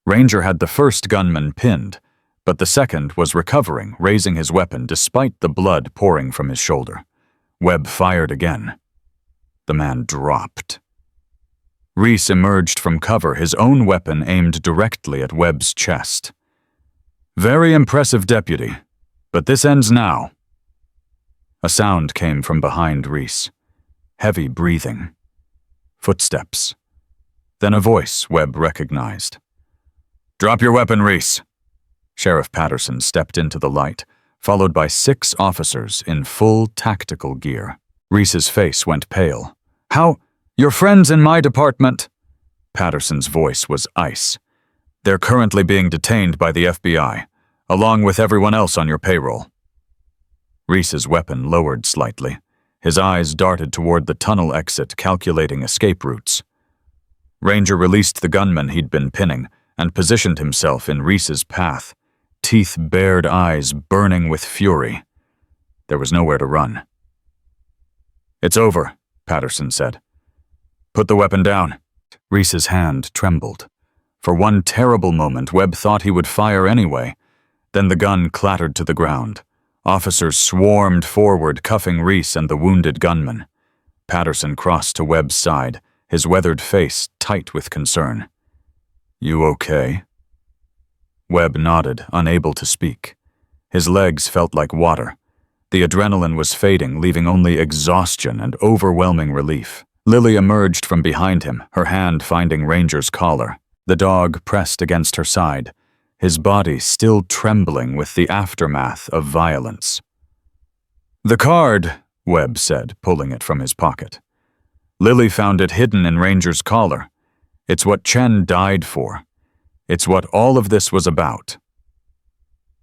Ranger had the first gunman pinned, but the second was recovering, raising his weapon despite the blood pouring from his shoulder. Webb fired again. The man dropped. Reese emerged from cover, his own weapon aimed directly at Webb's chest. "Very impressive, Deputy, but this ends now." A sound came from behind Reese. Heavy breathing. Footsteps. Then a voice Webb recognized. "Drop your weapon, Reese." Sheriff Patterson stepped into the light, followed by 6 officers in full tactical gear. Reese's face went pale. "How? Your friends in my department?" Patterson's voice was ice. "They're currently being detained by the FBI, along with everyone else on your payroll." Reese's weapon lowered slightly. His eyes darted toward the tunnel exit, calculating escape routes. Ranger released the gunman he'd been pinning and positioned himself in Reese's path, teeth-bared eyes burning with fury. There was nowhere to run. "It's over," Patterson said. "Put the weapon down." Reese's hand trembled. For one terrible moment, Webb thought he would fire anyway. Then the gun clattered to the ground. Officers swarmed forward, cuffing Reese and the wounded gunman. Patterson crossed to Webb's side, his weathered face tight with concern. "You okay?" Webb nodded, unable to speak. His legs felt like water. The adrenaline was fading, leaving only exhaustion and overwhelming relief. Lily emerged from behind him, her hand finding Ranger's collar. The dog pressed against her side, his body still trembling with the aftermath of violence. "The card," Webb said, pulling it from his pocket. "Lily found it hidden in Ranger's collar. It's what Chen died for. It's what all of this was about."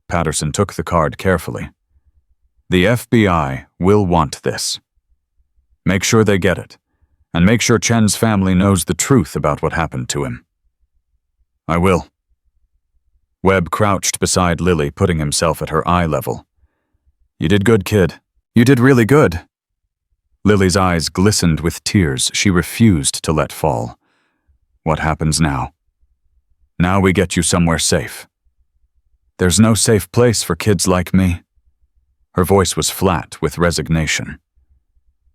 Patterson took the card carefully. "The FBI will want this. Make sure they get it, and make sure Chen's family knows the truth about what happened to him." "I will." Webb crouched beside Lily, putting himself at her eye level. "You did good, kid. You did really good." Lily's eyes glistened with tears she refused to let fall. "What happens now?" "Now we get you somewhere safe." "There's no safe place for kids like me." Her voice was flat with resignation.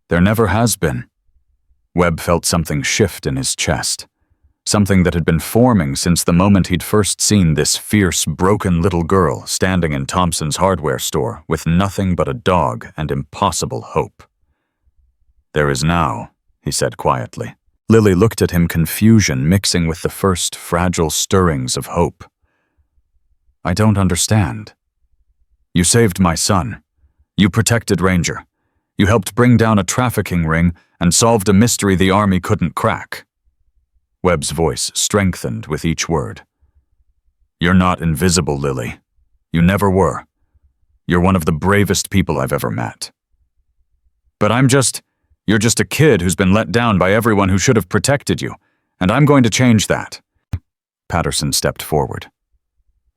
"There never has been." Webb felt something shift in his chest. Something that had been forming since the moment he'd first seen this fierce, broken little girl standing in Thompson's hardware store with nothing but a dog and impossible hope. "There is now," he said quietly. Lily looked at him, confusion mixing with the first fragile stirrings of hope. "I don't understand." "You saved my son. You protected Ranger. You helped bring down a trafficking ring and solved a mystery the Army couldn't crack." Webb's voice strengthened with each word. "You're not invisible, Lily. You never were. You're one of the bravest people I've ever met." "But you're just a kid who's been let down by everyone who should have protected you, and I'm going to change that." Patterson stepped forward.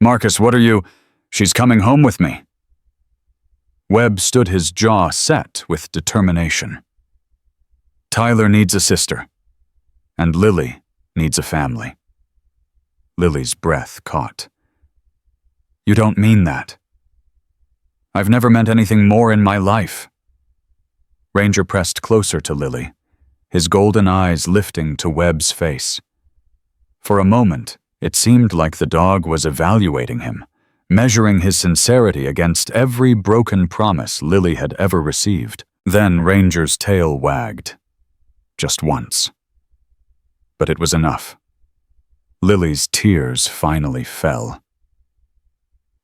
"Marcus, what are you? She's coming home with me." Webb stood, his jaw set with determination. "Tyler needs a sister, and Lily needs a family." Lily's breath caught. "You don't mean that." "I've never meant anything more in my life." Ranger pressed closer to Lily, his golden eyes lifting to Webb's face. For a moment, it seemed like the dog was evaluating him, measuring his sincerity against every broken promise Lily had ever received. Then Ranger's tail wagged. Just once. But it was enough. Lily's tears finally fell.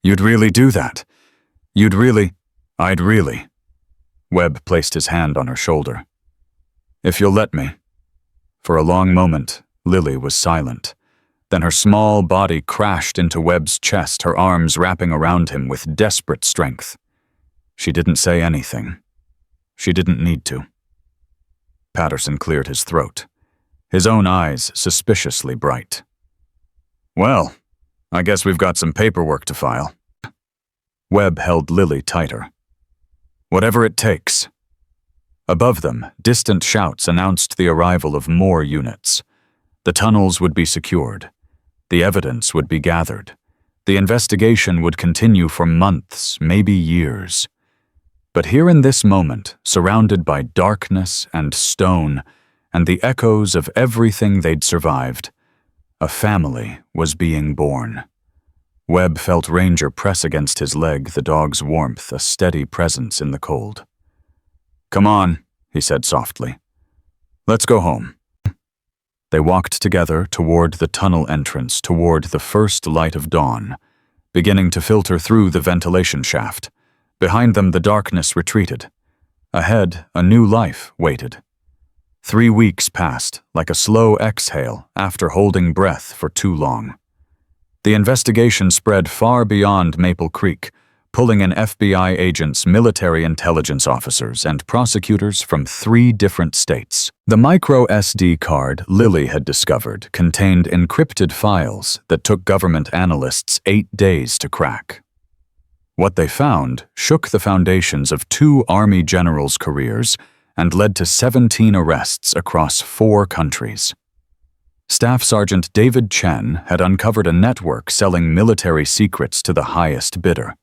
"You'd really do that? I'd really." Webb placed his hand on her shoulder. If you'll let me." For a long moment, Lily was silent. Then her small body crashed into Webb's chest, her arms wrapping around him with desperate strength. She didn't say anything. She didn't need to. Patterson cleared his throat, his own eyes suspiciously bright. "Well, I guess we've got some paperwork to file." Webb held Lily tighter. "Whatever it takes." Above them, distant shouts announced the arrival of more units. The tunnels would be secured. The evidence would be gathered. The investigation would continue for months, maybe years. But here in this moment, surrounded by darkness and stone and the echoes of everything they'd survived, a family was being born. Webb felt Ranger press against his leg, the dog's warmth a steady presence in the cold. "Come on," he said softly. "Let's go home." They walked together toward the tunnel entrance, toward the first light of dawn, beginning to filter through the ventilation shaft. Behind them, the darkness retreated. Ahead, a new life waited. 3 weeks passed, like a slow exhale after holding breath for too long. The investigation spread far beyond Maple Creek, pulling in FBI agents, military intelligence officers, and prosecutors from 3 different states. The micro SD card Lily had discovered contained encrypted files that took government analysts 8 days to crack. What they found shook the foundations of 2 Army generals' careers and led to 17 arrests across 4 countries. Staff Sergeant David Chen had uncovered a network selling military secrets to the highest bidder.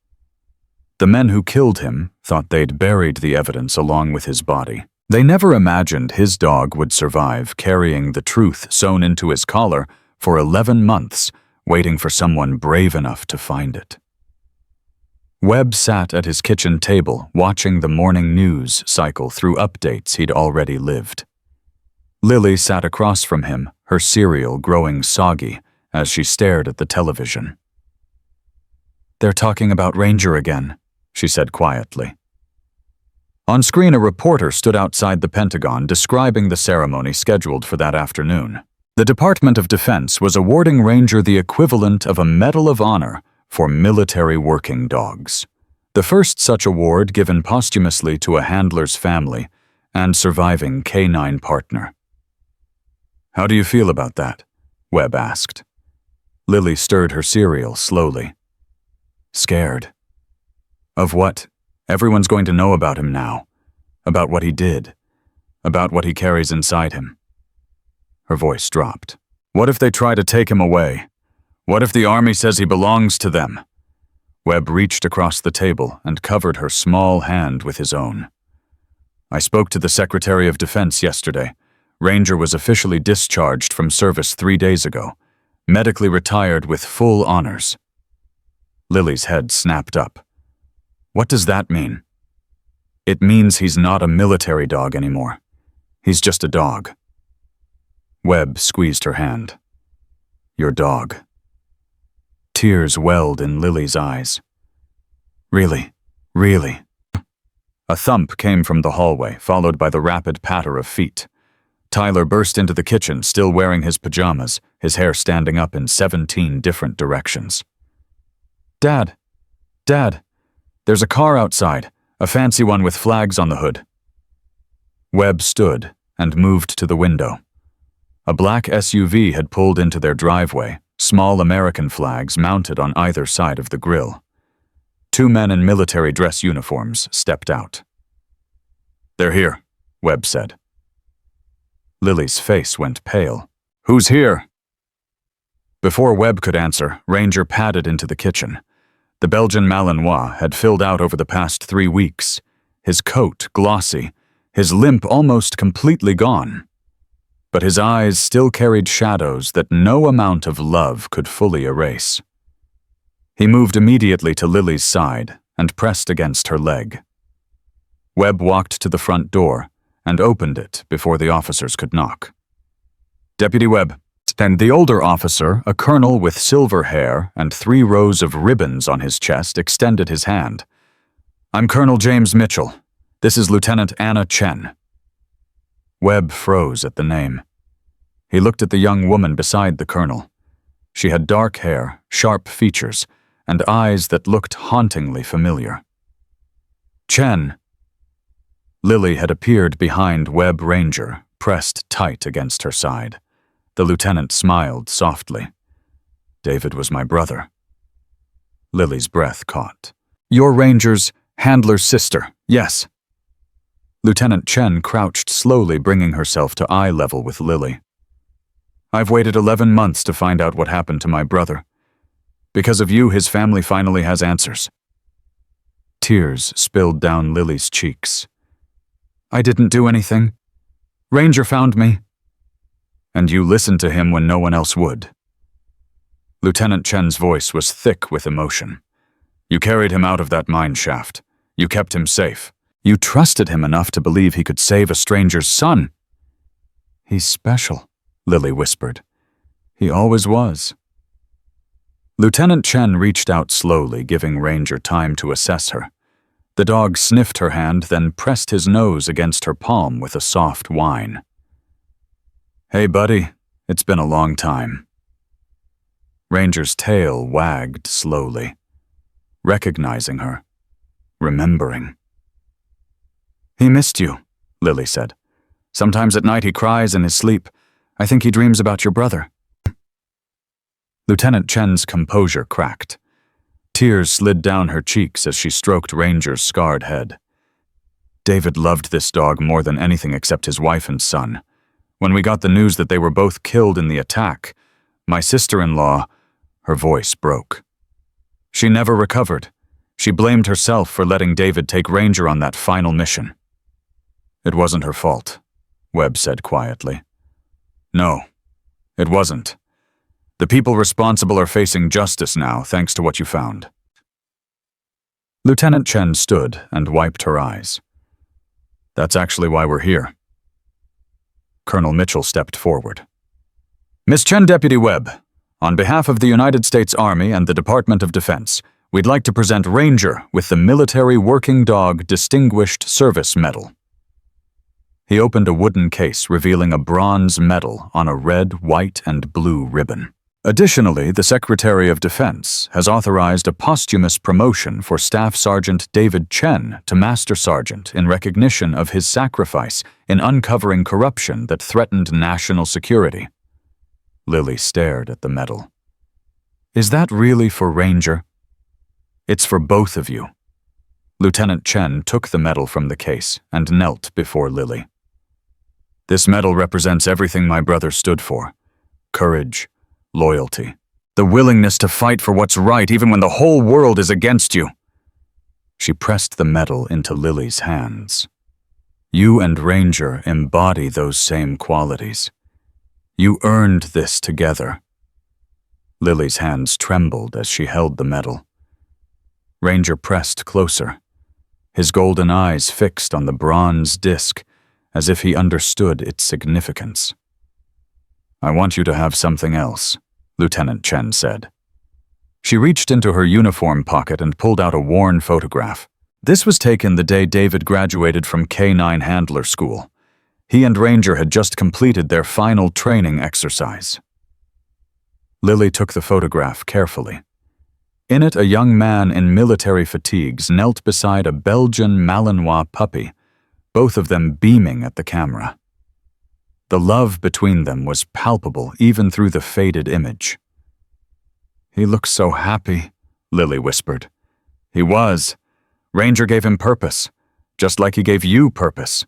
The men who killed him thought they'd buried the evidence along with his body. They never imagined his dog would survive carrying the truth sewn into his collar for 11 months, waiting for someone brave enough to find it. Webb sat at his kitchen table, watching the morning news cycle through updates he'd already lived. Lily sat across from him, her cereal growing soggy as she stared at the television. "They're talking about Ranger again," she said quietly. On screen, a reporter stood outside the Pentagon describing the ceremony scheduled for that afternoon. The Department of Defense was awarding Ranger the equivalent of a Medal of Honor for military working dogs, the first such award given posthumously to a handler's family and surviving canine partner. "How do you feel about that?" Webb asked. Lily stirred her cereal slowly. "Scared." "Of what? Everyone's going to know about him now. About what he did. About what he carries inside him." Her voice dropped. "What if they try to take him away? What if the Army says he belongs to them?" Webb reached across the table and covered her small hand with his own. "I spoke to the Secretary of Defense yesterday. Ranger was officially discharged from service 3 days ago, medically retired with full honors." Lily's head snapped up. "What does that mean?" "It means he's not a military dog anymore. He's just a dog." Webb squeezed her hand. "Your dog." Tears welled in Lily's eyes. "Really? Really?" A thump came from the hallway, followed by the rapid patter of feet. Tyler burst into the kitchen, still wearing his pajamas, his hair standing up in 17 different directions. "Dad! Dad! There's a car outside, a fancy one with flags on the hood." Webb stood and moved to the window. A black SUV had pulled into their driveway, small American flags mounted on either side of the grill. 2 men in military dress uniforms stepped out. "They're here," Webb said. Lily's face went pale. "Who's here?" Before Webb could answer, Ranger padded into the kitchen. The Belgian Malinois had filled out over the past 3 weeks, his coat glossy, his limp almost completely gone. But his eyes still carried shadows that no amount of love could fully erase. He moved immediately to Lily's side and pressed against her leg. Webb walked to the front door and opened it before the officers could knock. "Deputy Webb," and the older officer, a colonel with silver hair and 3 rows of ribbons on his chest, extended his hand. "I'm Colonel James Mitchell. This is Lieutenant Anna Chen." Webb froze at the name. He looked at the young woman beside the colonel. She had dark hair, sharp features, and eyes that looked hauntingly familiar. Chen. Lily had appeared behind Webb Ranger, pressed tight against her side. The lieutenant smiled softly. David was my brother. Lily's breath caught. Your Ranger's handler's sister, yes. Lieutenant Chen crouched slowly, bringing herself to eye level with Lily. I've waited 11 months to find out what happened to my brother. Because of you, his family finally has answers. Tears spilled down Lily's cheeks. I didn't do anything. Ranger found me. And you listened to him when no one else would. Lieutenant Chen's voice was thick with emotion. You carried him out of that mine shaft. You kept him safe. You trusted him enough to believe he could save a stranger's son. He's special, Lily whispered. He always was. Lieutenant Chen reached out slowly, giving Ranger time to assess her. The dog sniffed her hand, then pressed his nose against her palm with a soft whine. Hey, buddy, it's been a long time. Ranger's tail wagged slowly, recognizing her, remembering. He missed you, Lily said. Sometimes at night he cries in his sleep. I think he dreams about your brother. Lieutenant Chen's composure cracked. Tears slid down her cheeks as she stroked Ranger's scarred head. David loved this dog more than anything except his wife and son. When we got the news that they were both killed in the attack, my sister-in-law, her voice broke. She never recovered. She blamed herself for letting David take Ranger on that final mission. It wasn't her fault, Webb said quietly. No, it wasn't. The people responsible are facing justice now, thanks to what you found. Lieutenant Chen stood and wiped her eyes. That's actually why we're here. Colonel Mitchell stepped forward. Miss Chen, Deputy Webb, on behalf of the United States Army and the Department of Defense, we'd like to present Ranger with the Military Working Dog Distinguished Service Medal. He opened a wooden case revealing a bronze medal on a red, white, and blue ribbon. Additionally, the Secretary of Defense has authorized a posthumous promotion for Staff Sergeant David Chen to Master Sergeant in recognition of his sacrifice in uncovering corruption that threatened national security. Lily stared at the medal. Is that really for Ranger? It's for both of you. Lieutenant Chen took the medal from the case and knelt before Lily. This medal represents everything my brother stood for. Courage, loyalty, the willingness to fight for what's right even when the whole world is against you. She pressed the medal into Lily's hands. You and Ranger embody those same qualities. You earned this together. Lily's hands trembled as she held the medal. Ranger pressed closer, his golden eyes fixed on the bronze disc, as if he understood its significance. I want you to have something else, Lieutenant Chen said. She reached into her uniform pocket and pulled out a worn photograph. This was taken the day David graduated from K-9 Handler School. He and Ranger had just completed their final training exercise. Lily took the photograph carefully. In it, a young man in military fatigues knelt beside a Belgian Malinois puppy, both of them beaming at the camera. The love between them was palpable even through the faded image. He looks so happy, Lily whispered. He was. Ranger gave him purpose, just like he gave you purpose.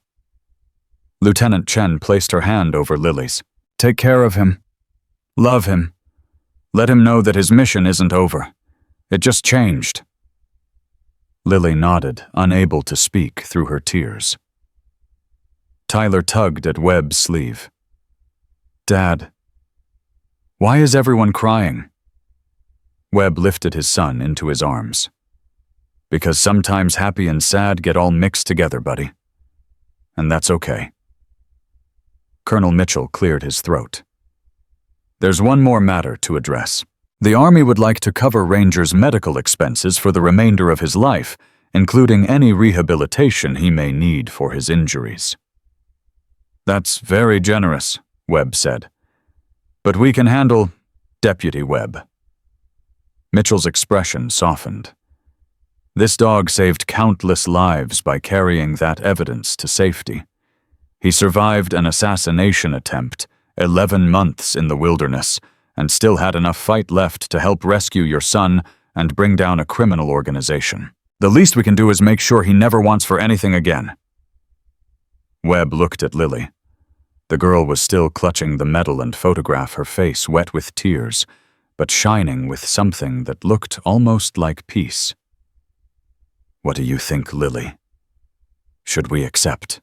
Lieutenant Chen placed her hand over Lily's. Take care of him. Love him. Let him know that his mission isn't over. It just changed. Lily nodded, unable to speak through her tears. Tyler tugged at Webb's sleeve. Dad, why is everyone crying? Webb lifted his son into his arms. Because sometimes happy and sad get all mixed together, buddy. And that's okay. Colonel Mitchell cleared his throat. There's one more matter to address. The Army would like to cover Ranger's medical expenses for the remainder of his life, including any rehabilitation he may need for his injuries. That's very generous, Webb said. But we can handle Deputy Webb. Mitchell's expression softened. This dog saved countless lives by carrying that evidence to safety. He survived an assassination attempt, 11 months in the wilderness, and still had enough fight left to help rescue your son and bring down a criminal organization. The least we can do is make sure he never wants for anything again. Webb looked at Lily. The girl was still clutching the medal and photograph, her face wet with tears, but shining with something that looked almost like peace. What do you think, Lily? Should we accept?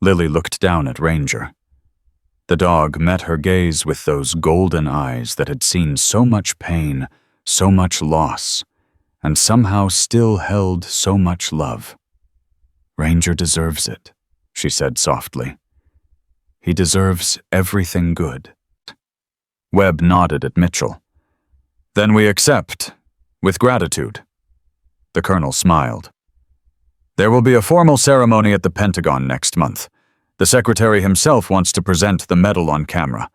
Lily looked down at Ranger. The dog met her gaze with those golden eyes that had seen so much pain, so much loss, and somehow still held so much love. Ranger deserves it, she said softly. He deserves everything good. Webb nodded at Mitchell. Then we accept, with gratitude. The colonel smiled. There will be a formal ceremony at the Pentagon next month. The secretary himself wants to present the medal on camera,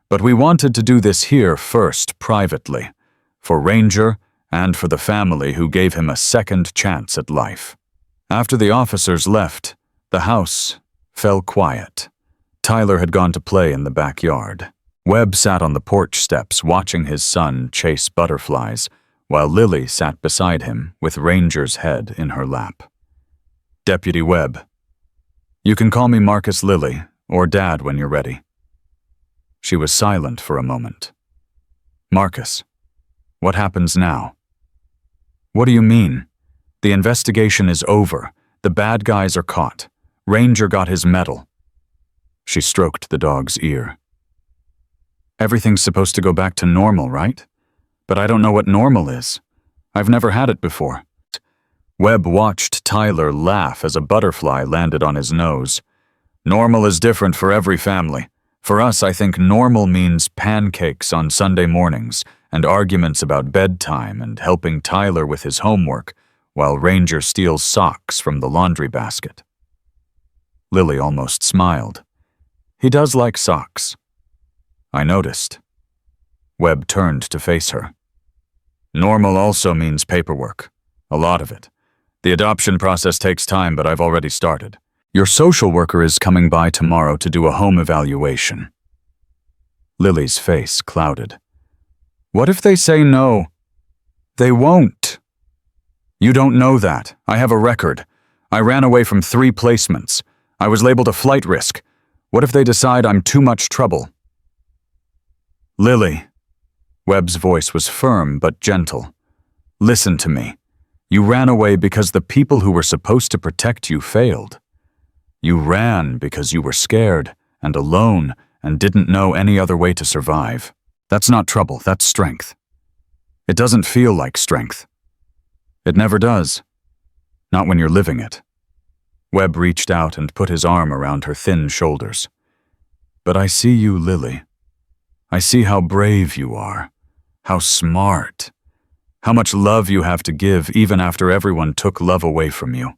but we wanted to do this here first, privately, for Ranger and for the family who gave him a second chance at life. After the officers left, the house fell quiet. Tyler had gone to play in the backyard. Webb sat on the porch steps watching his son chase butterflies, while Lily sat beside him with Ranger's head in her lap. Deputy Webb. You can call me Marcus Lily, or Dad when you're ready. She was silent for a moment. Marcus, what happens now? What do you mean? The investigation is over. The bad guys are caught. Ranger got his medal. She stroked the dog's ear. Everything's supposed to go back to normal, right? But I don't know what normal is. I've never had it before. Webb watched Tyler laugh as a butterfly landed on his nose. Normal is different for every family. For us, I think normal means pancakes on Sunday mornings and arguments about bedtime and helping Tyler with his homework while Ranger steals socks from the laundry basket. Lily almost smiled. He does like socks. I noticed. Webb turned to face her. Normal also means paperwork. A lot of it. The adoption process takes time, but I've already started. Your social worker is coming by tomorrow to do a home evaluation. Lily's face clouded. What if they say no? They won't. You don't know that. I have a record. I ran away from 3 placements. I was labeled a flight risk. What if they decide I'm too much trouble? Lily. Webb's voice was firm but gentle. Listen to me. You ran away because the people who were supposed to protect you failed. You ran because you were scared and alone and didn't know any other way to survive. That's not trouble, that's strength. It doesn't feel like strength. It never does. Not when you're living it. Webb reached out and put his arm around her thin shoulders. But I see you, Lily. I see how brave you are, how smart, how much love you have to give even after everyone took love away from you.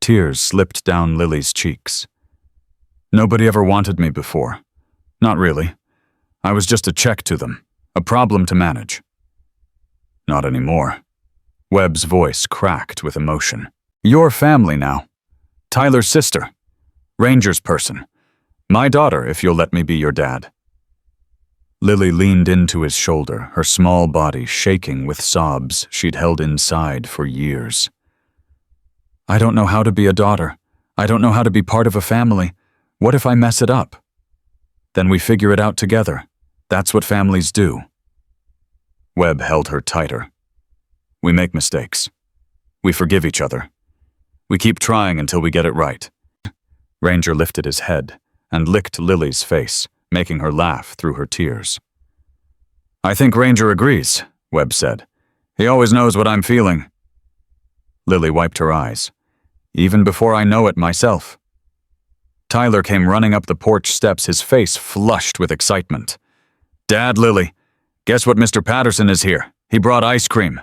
Tears slipped down Lily's cheeks. Nobody ever wanted me before. Not really. I was just a check to them, a problem to manage. Not anymore. Webb's voice cracked with emotion. Your family now. Tyler's sister. Ranger's person. My daughter, if you'll let me be your dad. Lily leaned into his shoulder, her small body shaking with sobs she'd held inside for years. I don't know how to be a daughter. I don't know how to be part of a family. What if I mess it up? Then we figure it out together. That's what families do. Webb held her tighter. We make mistakes. We forgive each other. We keep trying until we get it right. Ranger lifted his head and licked Lily's face, making her laugh through her tears. I think Ranger agrees, Webb said. He always knows what I'm feeling. Lily wiped her eyes. Even before I know it myself. Tyler came running up the porch steps, his face flushed with excitement. Dad, Lily, guess what Mr. Patterson is here? He brought ice cream.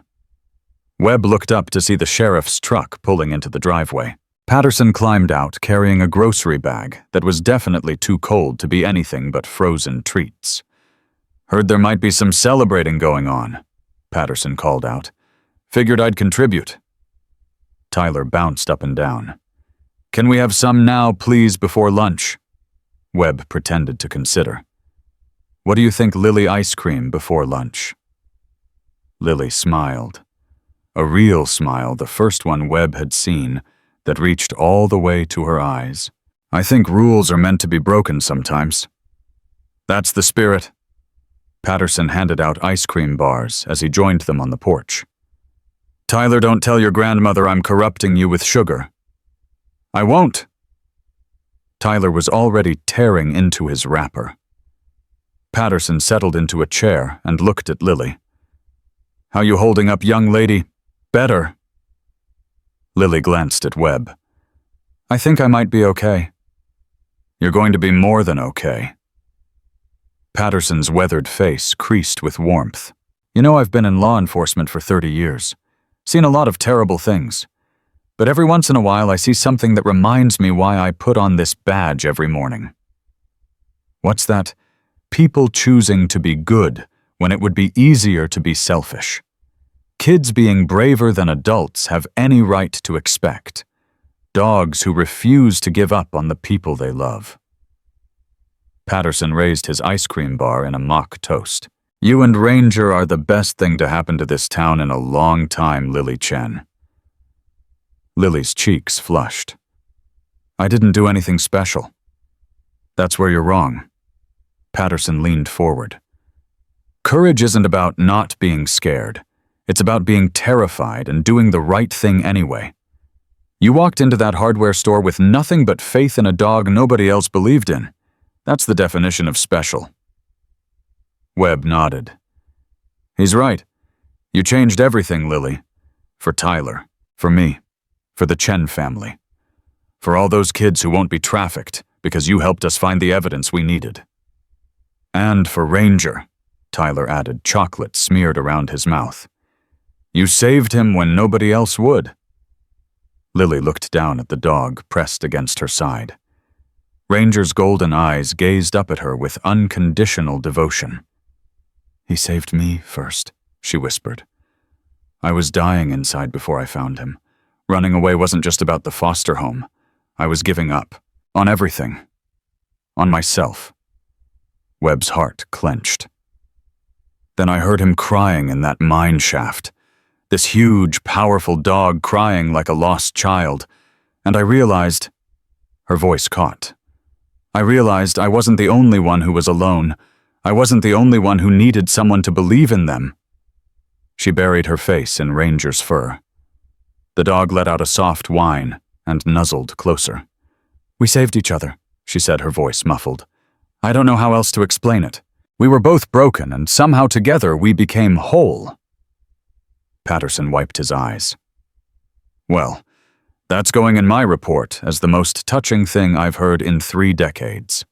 Webb looked up to see the sheriff's truck pulling into the driveway. Patterson climbed out carrying a grocery bag that was definitely too cold to be anything but frozen treats. "Heard there might be some celebrating going on," Patterson called out. "Figured I'd contribute." Tyler bounced up and down. "Can we have some now, please, before lunch?" Webb pretended to consider. "What do you think Lily ice cream before lunch?" Lily smiled. A real smile, the first one Webb had seen, that reached all the way to her eyes. "I think rules are meant to be broken sometimes." "That's the spirit." Patterson handed out ice cream bars as he joined them on the porch. "Tyler, don't tell your grandmother I'm corrupting you with sugar." "I won't." Tyler was already tearing into his wrapper. Patterson settled into a chair and looked at Lily. "How you holding up, young lady? Better." Lily glanced at Webb. "I think I might be okay." "You're going to be more than okay." Patterson's weathered face creased with warmth. "You know, I've been in law enforcement for 30 years. Seen a lot of terrible things. But every once in a while I see something that reminds me why I put on this badge every morning." "What's that?" "People choosing to be good when it would be easier to be selfish. Kids being braver than adults have any right to expect. Dogs who refuse to give up on the people they love." Patterson raised his ice cream bar in a mock toast. "You and Ranger are the best thing to happen to this town in a long time, Lily Chen." Lily's cheeks flushed. "I didn't do anything special." "That's where you're wrong." Patterson leaned forward. "Courage isn't about not being scared. It's about being terrified and doing the right thing anyway. You walked into that hardware store with nothing but faith in a dog nobody else believed in. That's the definition of special." Webb nodded. "He's right. You changed everything, Lily. For Tyler, for me, for the Chen family. For all those kids who won't be trafficked because you helped us find the evidence we needed. And for Ranger," Tyler added, chocolate smeared around his mouth. "You saved him when nobody else would." Lily looked down at the dog pressed against her side. Ranger's golden eyes gazed up at her with unconditional devotion. "He saved me first," she whispered. "I was dying inside before I found him. Running away wasn't just about the foster home. I was giving up. On everything. On myself." Webb's heart clenched. "Then I heard him crying in that mine shaft. This huge, powerful dog crying like a lost child. And I realized—" Her voice caught. "I realized I wasn't the only one who was alone. I wasn't the only one who needed someone to believe in them." She buried her face in Ranger's fur. The dog let out a soft whine and nuzzled closer. "We saved each other," she said, her voice muffled. "I don't know how else to explain it. We were both broken, and somehow together we became whole." Patterson wiped his eyes. "Well, that's going in my report as the most touching thing I've heard in 3 decades.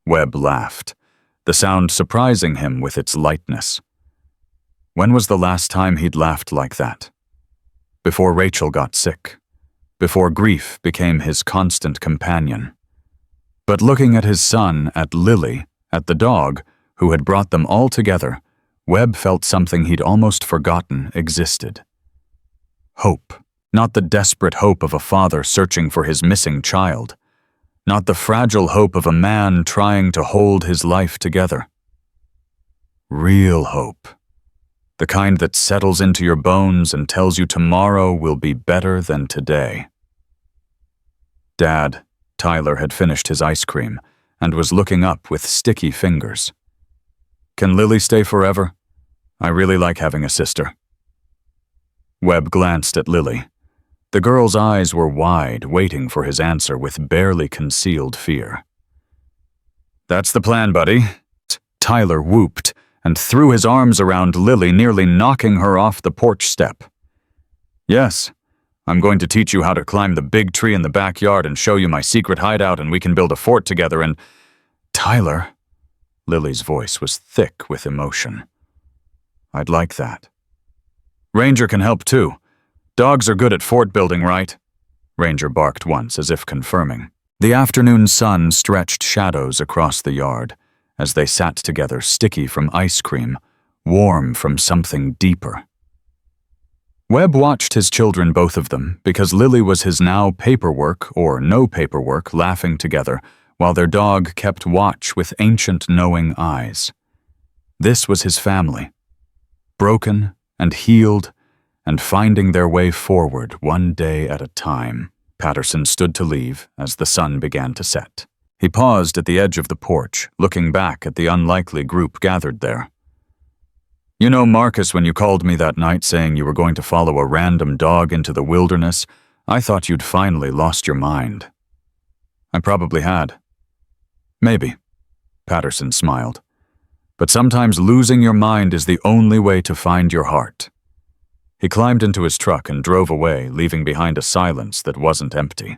Webb laughed, the sound surprising him with its lightness. When was the last time he'd laughed like that? Before Rachel got sick. Before grief became his constant companion. But looking at his son, at Lily, at the dog, who had brought them all together, Webb felt something he'd almost forgotten existed. Hope. Not the desperate hope of a father searching for his missing child. Not the fragile hope of a man trying to hold his life together. Real hope. The kind that settles into your bones and tells you tomorrow will be better than today. "Dad," Tyler had finished his ice cream and was looking up with sticky fingers. "Can Lily stay forever? I really like having a sister." Webb glanced at Lily. The girl's eyes were wide, waiting for his answer with barely concealed fear. "That's the plan, buddy," Tyler whooped and threw his arms around Lily, nearly knocking her off the porch step. "Yes, I'm going to teach you how to climb the big tree in the backyard and show you my secret hideout, and we can build a fort together and—" "Tyler," Lily's voice was thick with emotion. "I'd like that." "Ranger can help too. Dogs are good at fort building, right?" Ranger barked once, as if confirming. The afternoon sun stretched shadows across the yard as they sat together, sticky from ice cream, warm from something deeper. Webb watched his children, both of them, because Lily was his now paperwork or no paperwork laughing together, while their dog kept watch with ancient knowing eyes. This was his family, broken and healed and finding their way forward one day at a time. Patterson stood to leave as the sun began to set. He paused at the edge of the porch, looking back at the unlikely group gathered there. You know, Marcus, when you called me that night saying you were going to follow a random dog into the wilderness, I thought you'd finally lost your mind. I probably had. Maybe, Patterson smiled. But sometimes losing your mind is the only way to find your heart. He climbed into his truck and drove away, leaving behind a silence that wasn't empty.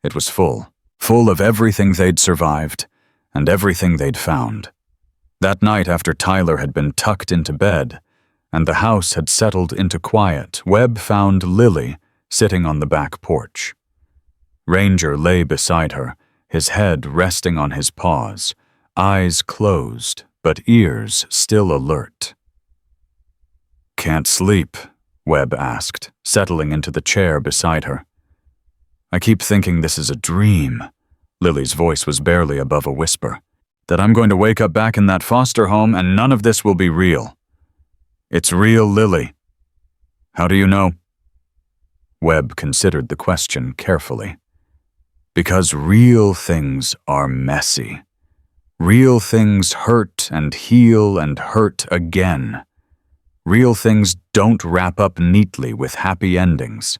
It was full of everything they'd survived and everything they'd found. That night, after Tyler had been tucked into bed and the house had settled into quiet, Webb found Lily sitting on the back porch. Ranger lay beside her, his head resting on his paws, eyes closed, but ears still alert. "Can't sleep?" Webb asked, settling into the chair beside her. "I keep thinking this is a dream." Lily's voice was barely above a whisper. "That I'm going to wake up back in that foster home and none of this will be real." "It's real, Lily." "How do you know?" Webb considered the question carefully. "Because real things are messy. Real things hurt and heal and hurt again. Real things don't wrap up neatly with happy endings."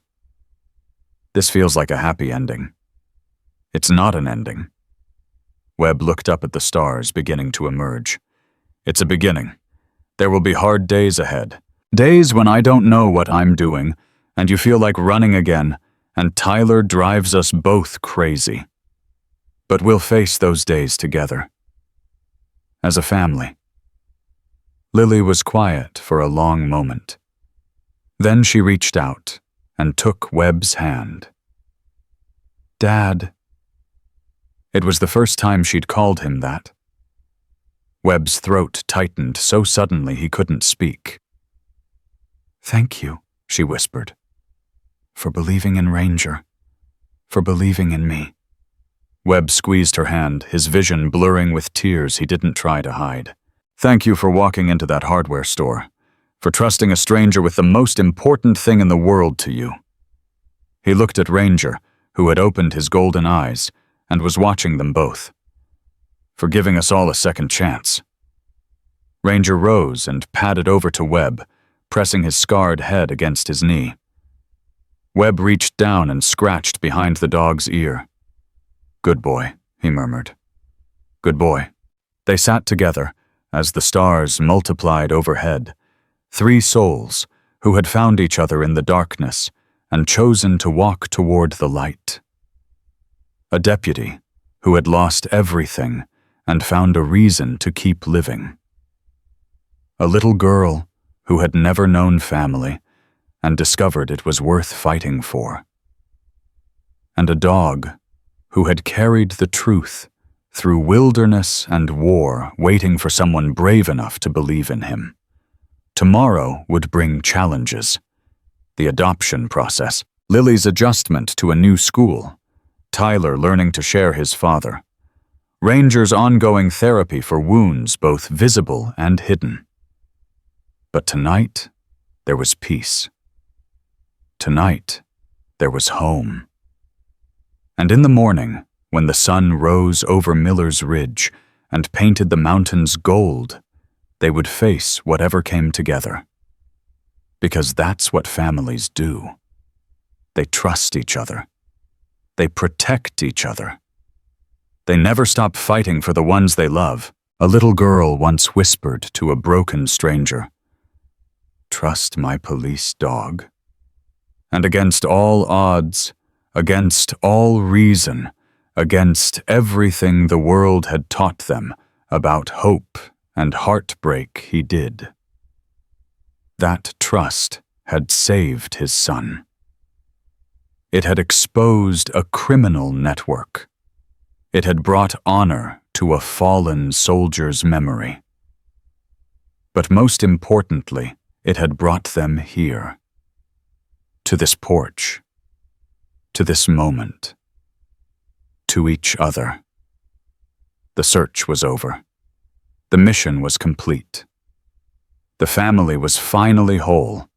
"This feels like a happy ending." "It's not an ending." Webb looked up at the stars beginning to emerge. "It's a beginning. There will be hard days ahead. Days when I don't know what I'm doing, and you feel like running again, and Tyler drives us both crazy. But we'll face those days together. As a family." Lily was quiet for a long moment. Then she reached out and took Webb's hand. "Dad." It was the first time she'd called him that. Webb's throat tightened so suddenly he couldn't speak. "Thank you," she whispered, "for believing in Ranger, for believing in me." Webb squeezed her hand, his vision blurring with tears he didn't try to hide. "Thank you for walking into that hardware store, for trusting a stranger with the most important thing in the world to you." He looked at Ranger, who had opened his golden eyes and was watching them both. "For giving us all a second chance." Ranger rose and padded over to Webb, pressing his scarred head against his knee. Webb reached down and scratched behind the dog's ear. "Good boy," he murmured. "Good boy." They sat together as the stars multiplied overhead, three souls who had found each other in the darkness and chosen to walk toward the light. A deputy who had lost everything and found a reason to keep living. A little girl who had never known family and discovered it was worth fighting for. And a dog who had carried the truth through wilderness and war, waiting for someone brave enough to believe in him. Tomorrow would bring challenges. The adoption process, Lily's adjustment to a new school, Tyler learning to share his father, Ranger's ongoing therapy for wounds both visible and hidden. But tonight, there was peace. Tonight, there was home. And in the morning, when the sun rose over Miller's Ridge and painted the mountains gold, they would face whatever came together. Because that's what families do. They trust each other. They protect each other. They never stop fighting for the ones they love. A little girl once whispered to a broken stranger, "Trust my police dog." And against all odds, against all reason, against everything the world had taught them about hope and heartbreak, he did. That trust had saved his son. It had exposed a criminal network. It had brought honor to a fallen soldier's memory. But most importantly, it had brought them here. To this porch. To this moment. To each other. The search was over. The mission was complete. The family was finally whole,